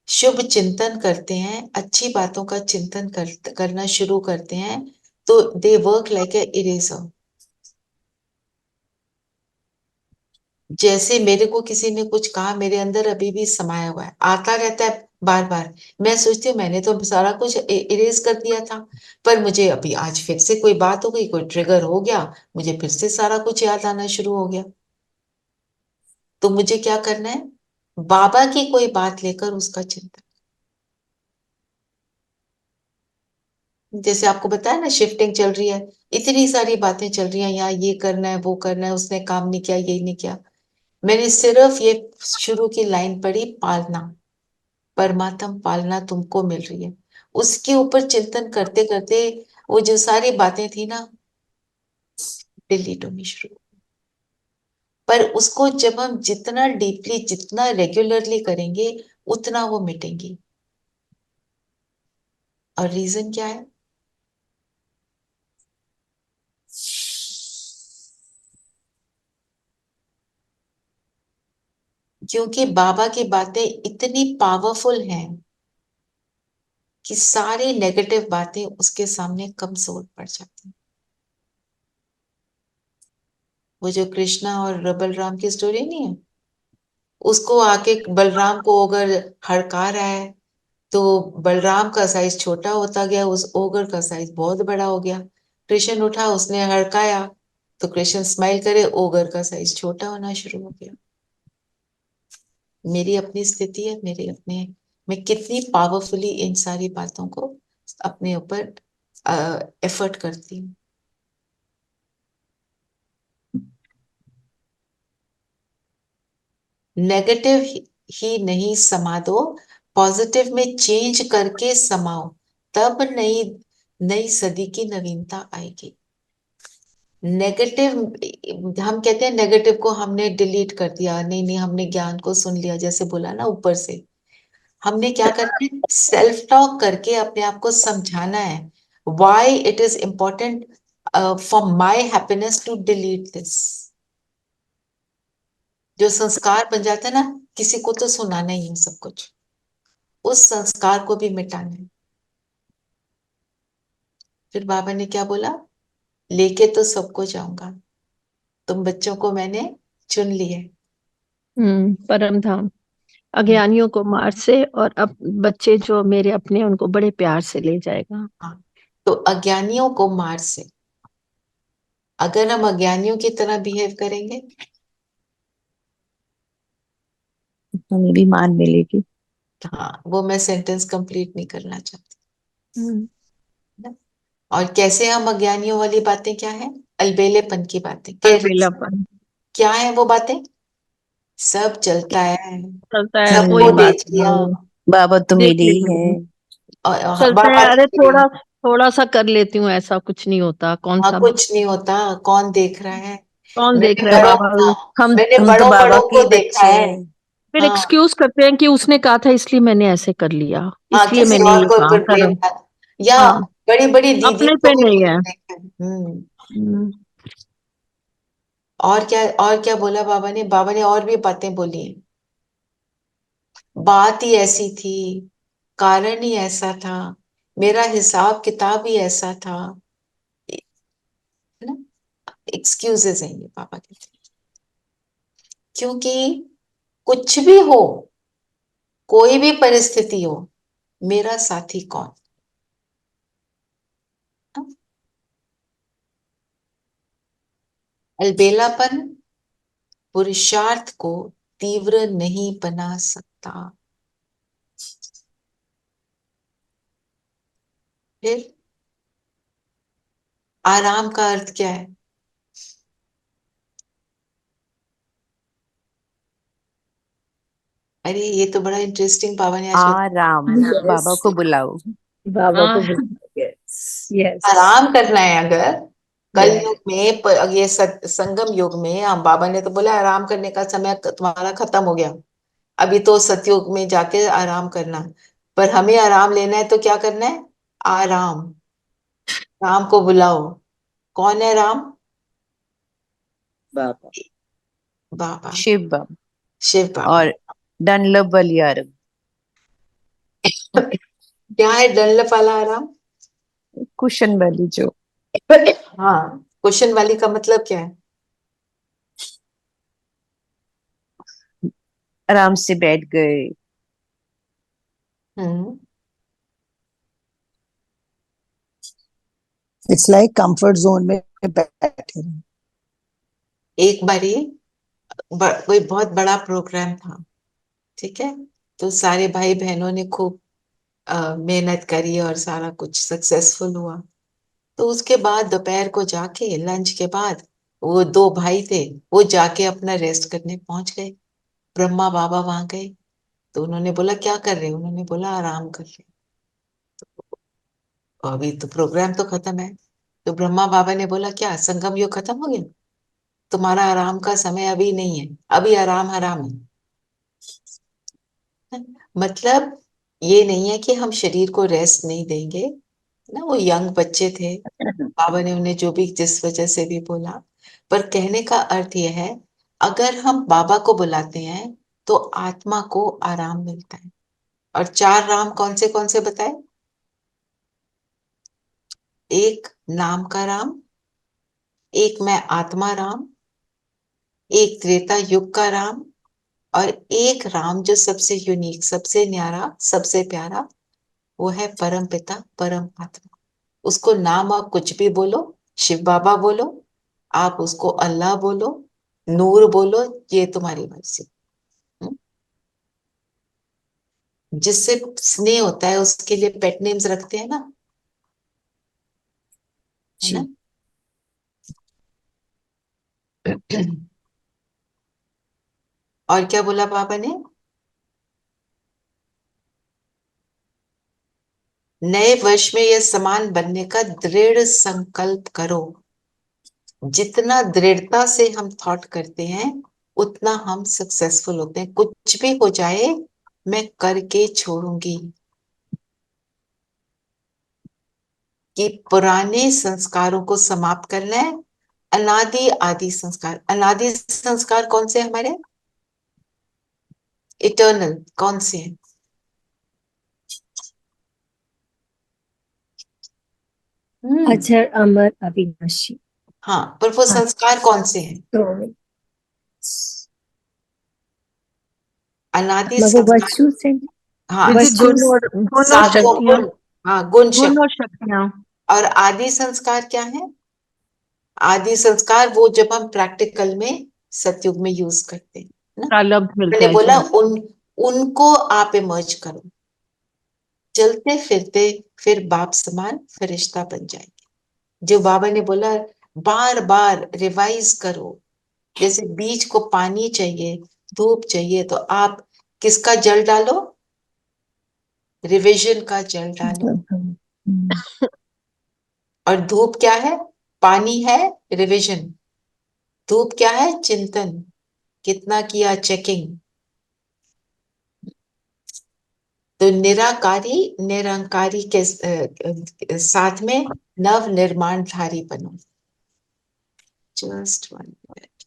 शुभ चिंतन करते हैं, अच्छी बातों का चिंतन करना शुरू करते हैं, तो they work like a eraser. जैसे मेरे को किसी ने कुछ कहा, मेरे अंदर अभी भी समाया हुआ है, आता रहता है बार बार। मैं सोचती हूँ मैंने तो सारा कुछ इरेज कर दिया था, पर मुझे अभी आज फिर से कोई बात हो गई, कोई ट्रिगर हो गया, मुझे फिर से सारा कुछ याद आना शुरू हो गया। तो मुझे क्या करना है? बाबा की कोई बात लेकर उसका चिंतन। जैसे आपको बताया ना, शिफ्टिंग चल रही है, इतनी सारी बातें चल रही हैं, यहाँ ये करना है, वो करना है, उसने काम नहीं किया, ये नहीं किया। मैंने सिर्फ ये शुरू की लाइन पढ़ी, पालना, परमात्म पालना तुमको मिल रही है। उसके ऊपर चिंतन करते करते वो जो सारी बातें थी ना, डिलीट होनी शुरू। पर उसको जब हम जितना डीपली, जितना रेगुलरली करेंगे, उतना वो मिटेंगी। और रीजन क्या है? क्योंकि बाबा की बातें इतनी पावरफुल हैं कि सारी नेगेटिव बातें उसके सामने कमजोर पड़ जाती हैं। वो जो कृष्णा और बलराम की स्टोरी नहीं है, उसको आके बलराम को अगर हड़का रहा है, तो बलराम का साइज छोटा होता गया, उस ओगर का साइज बहुत बड़ा हो गया। कृष्ण उठा, उसने हड़काया, तो कृष्ण स्माइल करे, ओगर का साइज छोटा होना शुरू हो गया। मेरी अपनी स्थिति है, मेरे अपने, मैं कितनी पावरफुली इन सारी बातों को अपने ऊपर एफर्ट करती हूँ। नेगेटिव ही नहीं समा दो, पॉजिटिव में चेंज करके समाओ, तब नई नई सदी की नवीनता आएगी। नेगेटिव, हम कहते हैं नेगेटिव को हमने डिलीट कर दिया, नहीं नहीं हमने ज्ञान को सुन लिया, जैसे बोला ना ऊपर से। हमने क्या करना है? सेल्फ टॉक करके अपने आप को समझाना है, why it is important for my happiness to delete this. जो संस्कार बन जाता है ना, किसी को तो सुनाना ही है सब कुछ, उस संस्कार को भी मिटाना है। फिर बाबा ने क्या बोला, लेके तो सबको जाऊंगा, तुम बच्चों को मैंने चुन लिया है। परम धाम अज्ञानियों को मार से, और अब बच्चे जो मेरे अपने उनको बड़े प्यार से ले जाएगा। हाँ, तो अज्ञानियों को मार से, अगर हम अज्ञानियों की तरह बिहेव करेंगे, हमें भी मान मिलेगी। हाँ वो मैं सेंटेंस कंप्लीट नहीं करना चाहती हम्म, ना। और कैसे हम अज्ञानियों वाली बातें क्या है, अलबेलेपन की बातें, अलबेलापन क्या है वो बातें, सब चलता है, चलता है, कोई सबको हम्म, बात देख लिया, नहीं, बाबा तो देख मेरे ही लेती है। हूँ, और चलता है, बाबा अरे देख रहे थोड़ा हैं। थोड़ा सा कर लेती हूँ, ऐसा कुछ नहीं होता, कौन हाँ सा, कुछ नहीं होता, कौन देख रहा है, कौन देख मैंने रहा है बड़ों, बाबा। हाँ, मैंने हम तो बड़ों बाबा बड़ों के को ही देखा बच्चे है। हैं। फिर हाँ एक्सक्यूज करते हैं कि उसने कहा था इसलिए मैंने ऐसे कर लिया, हाँ, इसलिए किसी मैंने और ये को कहा ऊपर ब्लेम करम। था, या हाँ, बड़ी बड़ी दीदी अपने को पे भी नहीं मैंने है। देखा है। और क्या बोला बाबा ने, बाबा ने और भी बातें बोली हैं। बात ही ऐसी थी, कारण ही ऐसा था, मेरा हिसाब किताब ही ऐसा था, है ना। एक्सक्यूजेस हैं ये पापा कहते हैं, क्योंकि कुछ भी हो, कोई भी परिस्थिति हो, मेरा साथी कौन, हाँ? अलबेलापन पुरुषार्थ को तीव्र नहीं बना सकता। फिर आराम का अर्थ क्या है, अरे ये तो बड़ा इंटरेस्टिंग बाबा ने आज आराम, बाबा यस, को बुलाओ। बाबा को हाँ, यस यस आराम करना है। अगर कल यस युग में ये संगम युग में हम, बाबा ने तो बोला आराम करने का समय तुम्हारा खत्म हो गया, अभी तो सतयुग में जाके आराम करना, पर हमें आराम लेना है तो क्या करना है, आराम, राम को बुलाओ। कौन है राम, बाबा। बाबा, शिव बाबा शिव बाबा। और डनलप वाली आरम। क्या है डंलप वाला आराम, कुशन वाली जो हाँ क्वेश्चन वाली का मतलब क्या है, आराम से बैठ गए। हम्म, इट्स लाइक कंफर्ट जोन में बैठे रहो। एक बारी कोई बहुत बड़ा प्रोग्राम था, ठीक है, तो सारे भाई बहनों ने खूब मेहनत करी और सारा कुछ सक्सेसफुल हुआ। तो उसके बाद दोपहर को जाके लंच के बाद वो दो भाई थे, वो जाके अपना रेस्ट करने पहुंच गए। ब्रह्मा बाबा वहां गए, तो उन्होंने बोला क्या कर रहे हो, उन्होंने बोला आराम कर रहे हैं। अभी तो प्रोग्राम तो खत्म है। तो ब्रह्मा बाबा ने बोला क्या संगम योग खत्म हो गया, तुम्हारा आराम का समय अभी नहीं है, अभी आराम हराम है। मतलब ये नहीं है कि हम शरीर को रेस्ट नहीं देंगे ना, वो यंग बच्चे थे, बाबा ने उन्हें जो भी जिस वजह से भी बोला, पर कहने का अर्थ यह है, अगर हम बाबा को बुलाते हैं तो आत्मा को आराम मिलता है। और चार राम कौन से बताए, एक नाम का राम, एक मैं आत्मा राम, एक त्रेता युग का राम, और एक राम जो सबसे यूनिक, सबसे न्यारा, सबसे प्यारा, वो है परम पिता परम आत्मा। उसको नाम आप कुछ भी बोलो, शिव बाबा बोलो, आप उसको अल्लाह बोलो, नूर बोलो, ये तुम्हारी मर्जी। हम्म? जिससे स्नेह होता है उसके लिए पेट नेम्स रखते हैं ना, है ना। जी। और क्या बोला बाबा ने, नए वर्ष में यह समान बनने का दृढ़ संकल्प करो। जितना दृढ़ता से हम थॉट करते हैं उतना हम सक्सेसफुल होते हैं। कुछ भी हो जाए मैं करके छोड़ूंगी, कि पुराने संस्कारों को समाप्त करना है। अनादि आदि संस्कार, अनादि संस्कार कौन से हैं हमारे, इटर्नल कौन से हैं, अजर अमर अविनाशी। हाँ, पर वो संस्कार कौन से हैं? तो अनादि वो संस्कार। वर्चू से, हाँ, दीदी वर्चूस, गुण और साधु शक्तियां, गुण। हाँ, गुण गुण शक्ति। और शक्तियां और आदि संस्कार क्या है? आदि संस्कार वो जब हम प्रैक्टिकल में सतयुग में यूज करते हैं ना। प्रारब्ध मिलता मैंने है बोला जो। उनको आप इमर्ज करो, चलते फिरते फिर बाप समान फरिश्ता बन जाएंगे। जो बाबा ने बोला बार बार रिवाइज करो, जैसे बीज को पानी चाहिए, धूप चाहिए, तो आप किसका जल डालो? रिविजन का जल डालो। मतलब और धूप क्या है? पानी है, रिविजन। धूप क्या है? चिंतन, कितना किया, चेकिंग। तो निराकारी निरंकारी के साथ में नव निर्माणधारी बनो। Just one minute.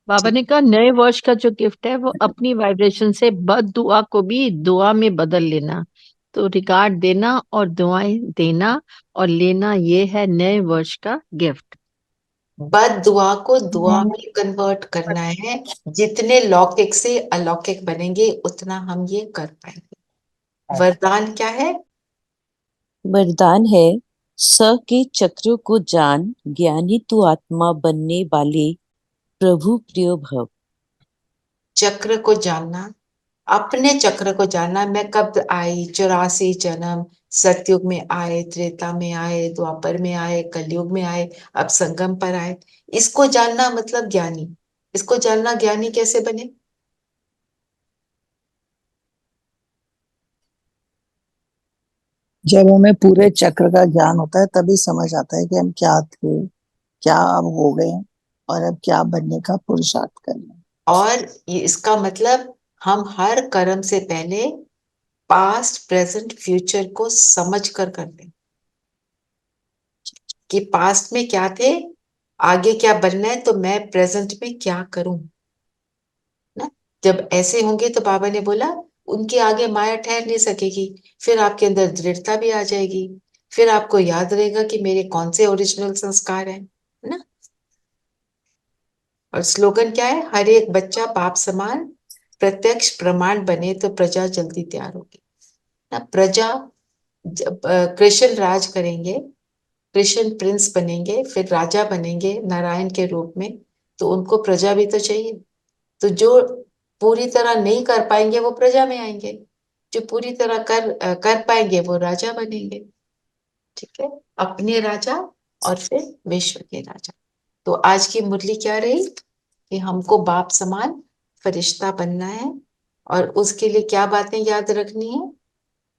बाबा ने कहा नए वर्ष का जो गिफ्ट है वो अपनी वाइब्रेशन से बद दुआ को भी दुआ में बदल लेना। तो रिगार्ड देना और दुआएं देना और लेना, ये है नए वर्ष का गिफ्ट। बद दुआ को दुआ में कन्वर्ट करना है। जितने लौकिक से अलौकिक बनेंगे उतना हम ये कर पाएंगे। वरदान क्या है? वरदान है, स के चक्र को जान, ज्ञानी तू आत्मा बनने वाले प्रभु प्रिय भव। चक्र को जानना, अपने चक्र को जानना। मैं कब आई, 84 जन्म, सतयुग में आए, त्रेता में आए, द्वापर में आए, कलयुग में आए, अब संगम पर आए। इसको जानना मतलब ज्ञानी। इसको जानना ज्ञानी कैसे बने? जब हमें पूरे चक्र का ज्ञान होता है तभी समझ आता है कि हम क्या थे, क्या अब हो गए हैं, और अब क्या बनने का पुरुषार्थ करना है। और ये इसका मतलब हम हर कर्म से पहले पास्ट प्रेजेंट फ्यूचर को समझ कर करते हैं कि पास्ट में क्या थे, आगे क्या बनना है, तो मैं प्रेजेंट में क्या करूं ना। जब ऐसे होंगे तो बाबा ने बोला उनके आगे माया ठहर नहीं सकेगी। फिर आपके अंदर दृढ़ता भी आ जाएगी। फिर आपको याद रहेगा कि मेरे कौन से ओरिजिनल संस्कार हैं, है ना। और स्लोगन क्या है? हर एक बच्चा बाप समान प्रत्यक्ष प्रमाण बने तो प्रजा जल्दी तैयार होगी ना। प्रजा जब कृष्ण राज करेंगे, कृष्ण प्रिंस बनेंगे, फिर राजा बनेंगे नारायण के रूप में, तो उनको प्रजा भी तो चाहिए। तो जो पूरी तरह नहीं कर पाएंगे वो प्रजा में आएंगे, जो पूरी तरह कर पाएंगे वो राजा बनेंगे। ठीक है, अपने राजा और फिर विश्व के राजा। तो आज की मुरली क्या रही कि हमको बाप समान फरिश्ता बनना है। और उसके लिए क्या बातें याद रखनी है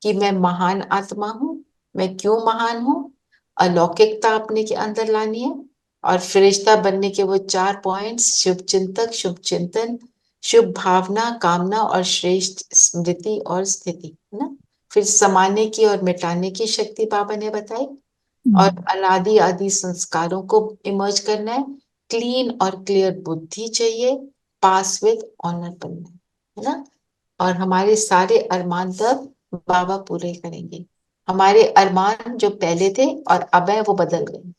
कि मैं महान आत्मा हूं। मैं क्यों महान हूं? अलौकिकता अपने के अंदर लानी है। और फरिश्ता बनने के वो 4 पॉइंट्स: शुभ चिंतक, शुभ चिंतन, शुभ भावना, कामना और श्रेष्ठ स्मृति और स्थिति, है ना। फिर समाने की और मिटाने की शक्ति बाबा ने बताई। और अनादि आदि संस्कारों को इमर्ज करना है। क्लीन और क्लियर बुद्धि चाहिए। पास विद ऑनर बनना है ना। और हमारे सारे अरमान तब बाबा पूरे करेंगे। हमारे अरमान जो पहले थे और अब है वो बदल गए।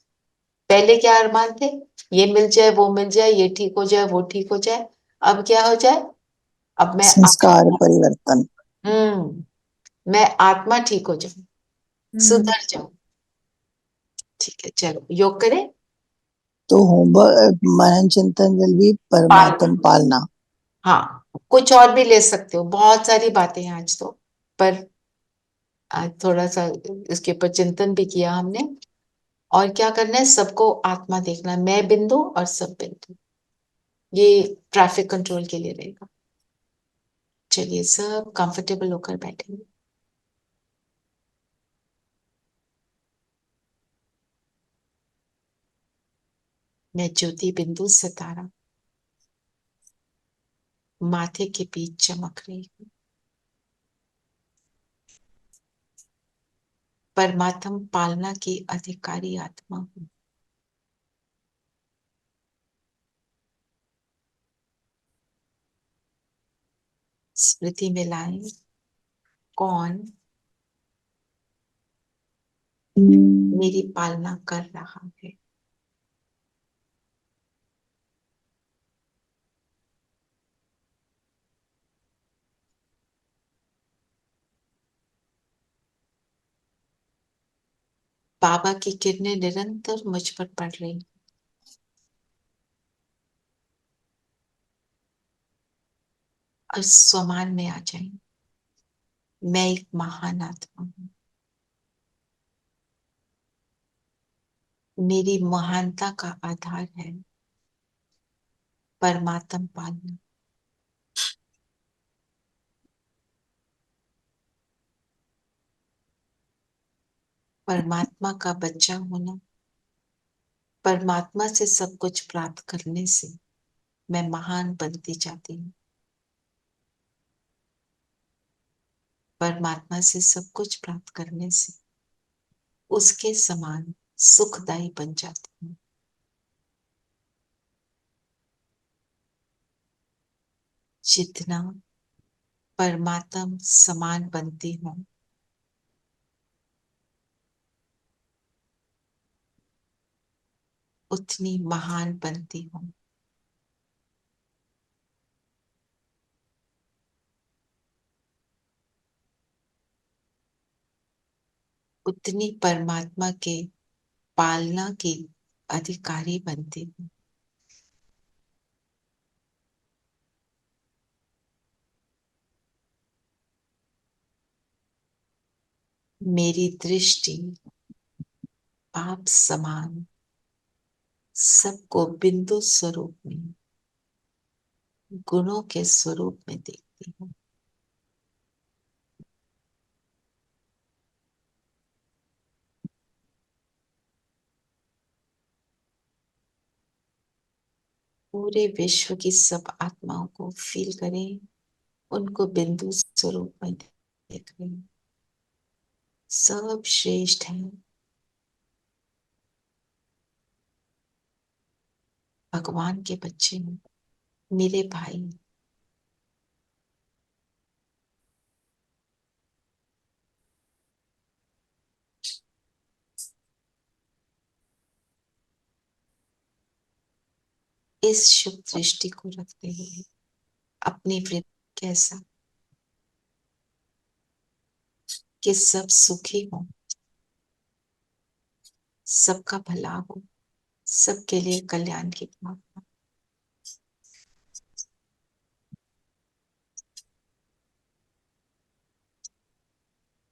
पहले क्या अरमान थे? ये मिल जाए, वो मिल जाए, ये ठीक हो जाए, वो ठीक हो जाए। अब क्या हो जाए? अब मैं संस्कार परिवर्तन। मैं आत्मा ठीक हो जाऊं, सुधर जाऊं। ठीक है, चलो योग करें। तो होमवर्क मनन चिंतन विल बी पालना। परमात्म पालना। हाँ, कुछ और भी ले सकते हो, बहुत सारी बातें हैं आज तो। पर आज थोड़ा सा इसके ऊपर चिंतन भी किया हमने। और क्या करना है? सबको आत्मा देखना है, मैं बिंदु और सब बिंदु। ये ट्रैफिक कंट्रोल के लिए रहेगा। चलिए, सब कंफर्टेबल होकर बैठेंगे। मैं ज्योति बिंदु सितारा माथे के बीच चमक रही हूँ। परमात्म पालना की अधिकारी आत्मा हूँ। स्मृति में लाएं कौन मेरी पालना कर रहा है। बाबा की किरणें निरंतर मुझ पर पड़ रही। और स्वमान में आ जाएं, मैं एक महान आत्मा हूं। मेरी महानता का आधार है परमात्म पालना। परमात्मा का बच्चा होना, परमात्मा से सब कुछ प्राप्त करने से मैं महान बनती जाती हूँ। परमात्मा से सब कुछ प्राप्त करने से उसके समान सुखदायी बन जाती हूँ। जितना परमात्म समान बनती हूँ, उतनी महान बनती हूँ। उतनी परमात्मा के पालना की अधिकारी बनती हूँ। मेरी दृष्टि आप समान सबको बिंदु स्वरूप में, गुणों के स्वरूप में देखती हूँ। पूरे विश्व की सब आत्माओं को फील करें, उनको बिंदु स्वरूप में देख रहे हैं। सब श्रेष्ठ हैं, भगवान के बच्चे हैं, मेरे भाई। इस शुभ दृष्टि को रखते हुए अपनी वृत्ति कैसा कि सब सुखी हो, सबका भला हो, सबके लिए कल्याण की भावना।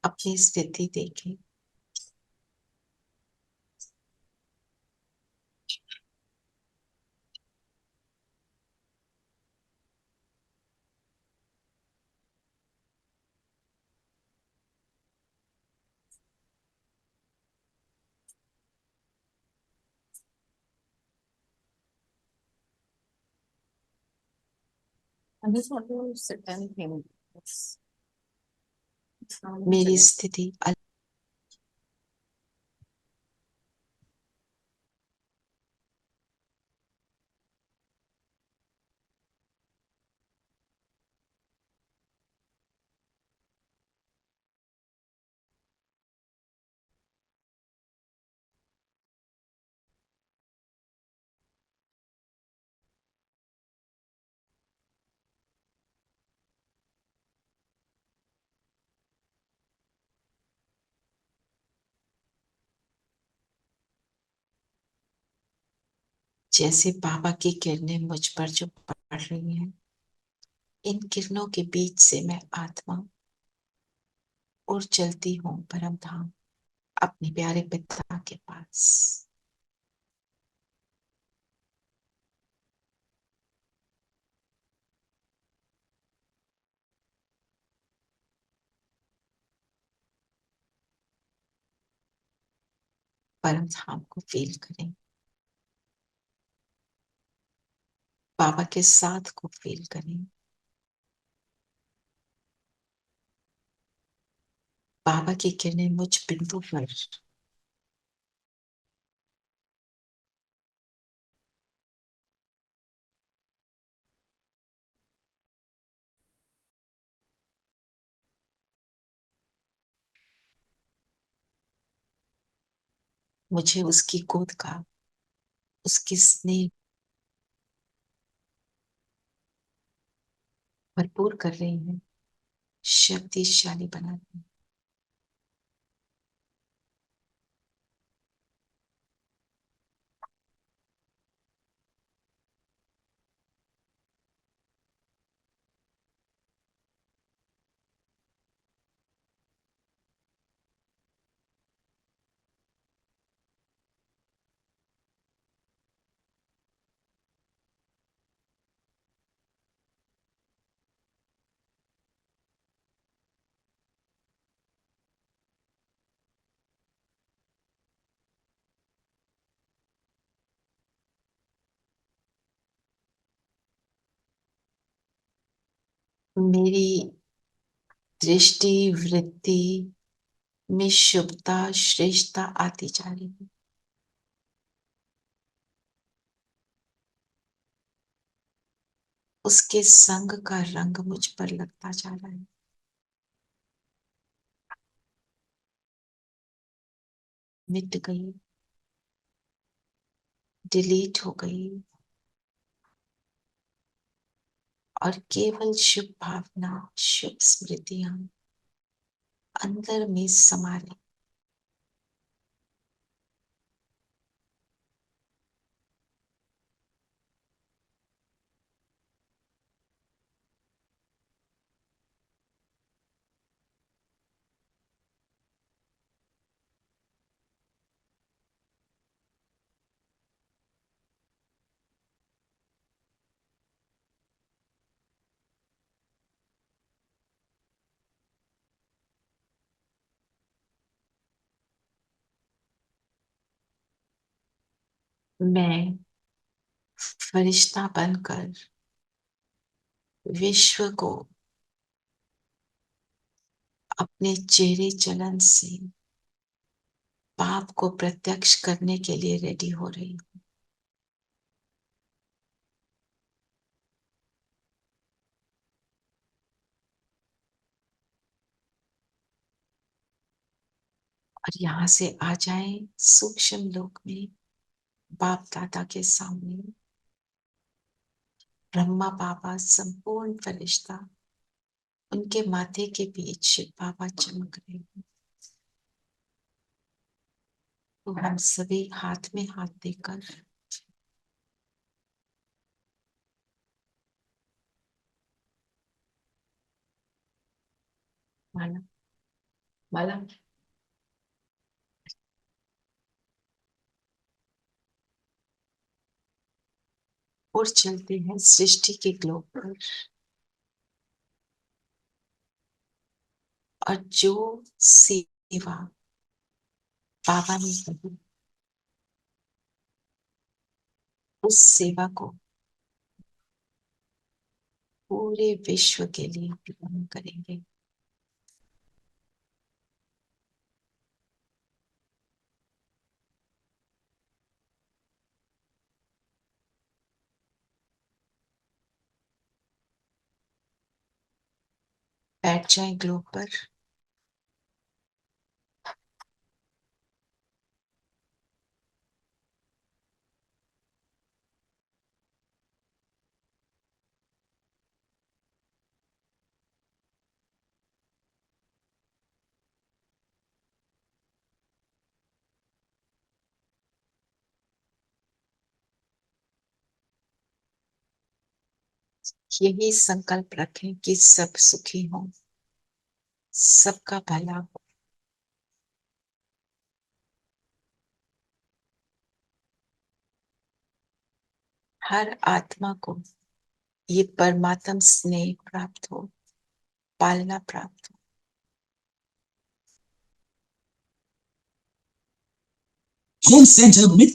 अपनी स्थिति देखें। मेरी स्थिति जैसे बाबा की किरणें मुझ पर जो पड़ रही हैं, इन किरणों के बीच से मैं आत्मा और चलती हूँ परम धाम, अपने प्यारे पिता के पास। परम धाम को फील करें, बाबा के साथ को फील करें। बाबा की किरणें मुझ बिंदु पर मुझे उसकी गोद का, उसके स्नेह भरपूर कर रही है, शक्तिशाली बना रही है। मेरी दृष्टि वृत्ति में शुभता श्रेष्ठता आती जा रही है। उसके संग का रंग मुझ पर लगता जा रहा है। मिट गई, डिलीट हो गई और केवल शुभ भावना, शुभ स्मृतियां अंदर में समा रही। मैं फरिश्ता बनकर विश्व को अपने चेहरे चलन से पाप को प्रत्यक्ष करने के लिए रेडी हो रही हूँ। और यहाँ से आ जाए सूक्ष्म लोक में, बाप दादा के सामने, ब्रह्मा बाबा संपूर्ण फरिश्ता, उनके माथे के बीच शिव बाबा चमक रहे हैं। तो हम सभी हाथ में हाथ देकर माला माला और चलते हैं सृष्टि के ग्लोब पर। और जो सेवा बाबा ने की, उस सेवा को पूरे विश्व के लिए हम करेंगे। बैठ जाए ग्लोब पर। यही संकल्प रखें कि सब सुखी हों, सबका भला हो। हर आत्मा को ये परमात्म स्नेह प्राप्त हो, पालना प्राप्त हो। Home Center Mid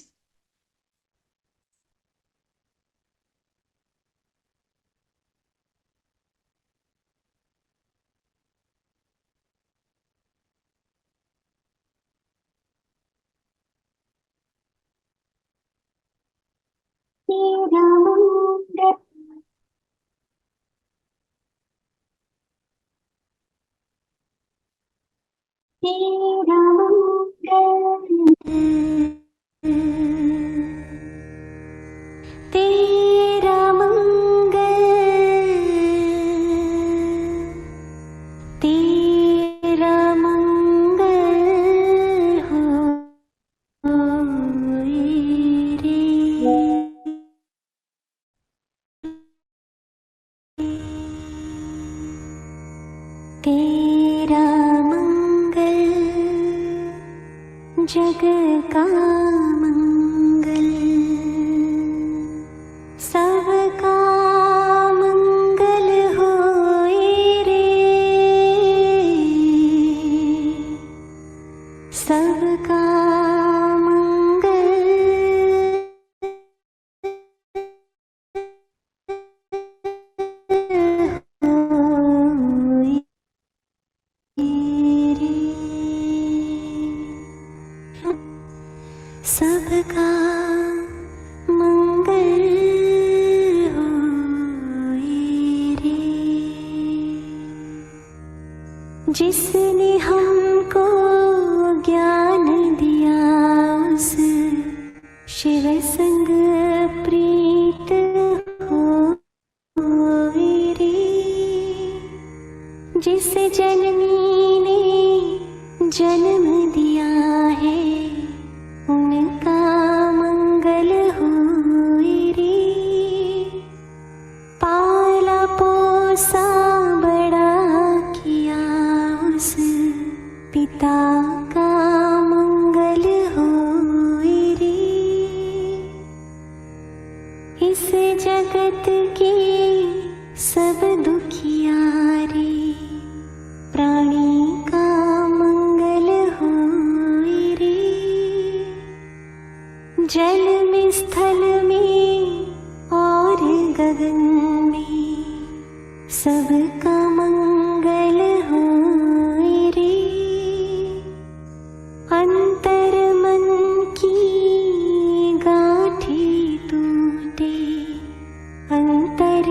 Thank you. जिसने हमको ज्ञान दिया उस शिव संग प्रीत होए रे। जिस जननी ने जन्म दिया है उनका मंगल होए रे। पाला पोसा बड़ा किया उस पिता का मंगल होए रे। इस जगत के सब दुखियारे प्राणी का मंगल होए रे। जल में स्थल में और गगन में सबका मंगल होए रे। अंतर मन की गांठे टूटे अंतर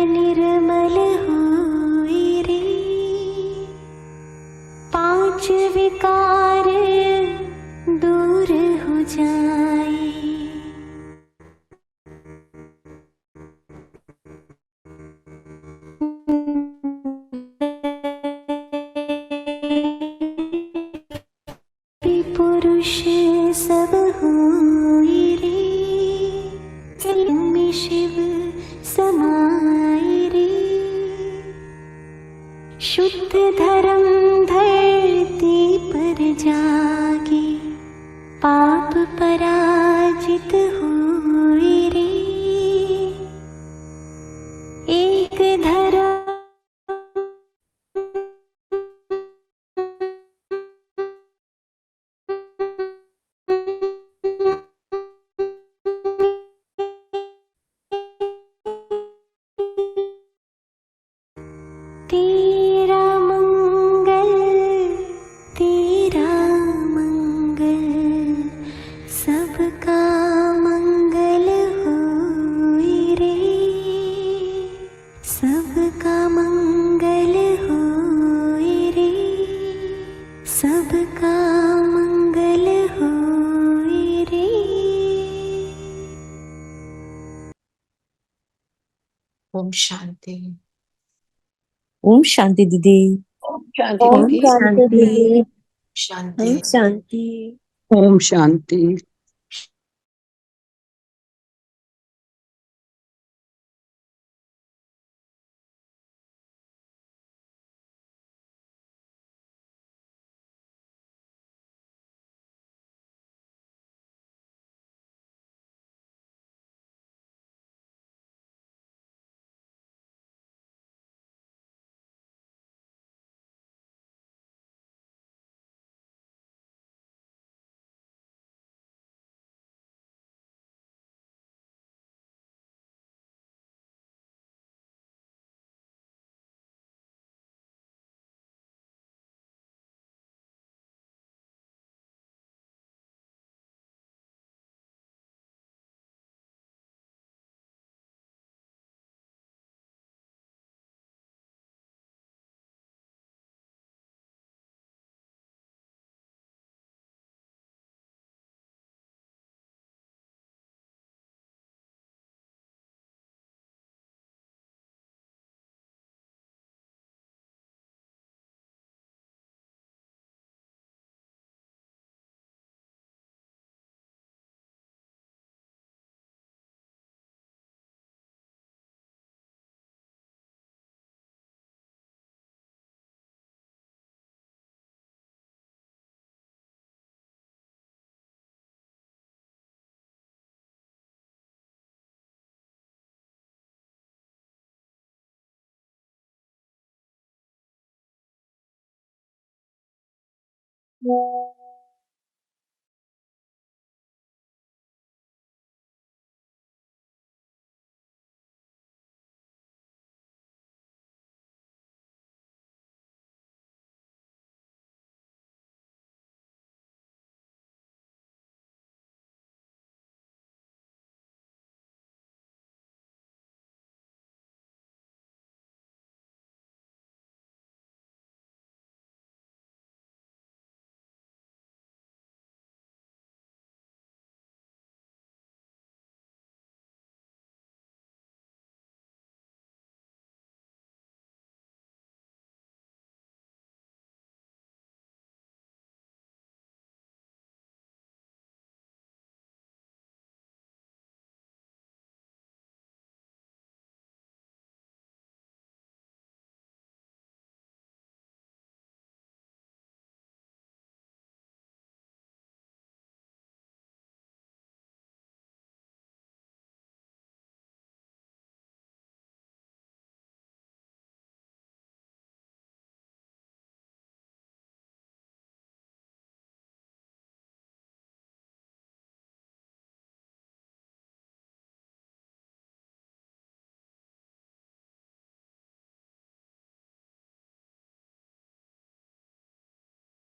निर्मल होए रे। पांच विकार दूर हो जाए पुरुष सब होए रे। जल में शिव समाए रे। शुद्ध धर्म धरती पर जागे पाप पराजित होए रे। एक धर्म तेरा मंगल सबका मंगल होए रे। सबका मंगल होए रे। सबका मंगल होए रे। ओम शांति। ओम शांति दीदी। शांति ओम दीदी। शांति दीदी। शांति। ओम शांति। ओम शांति।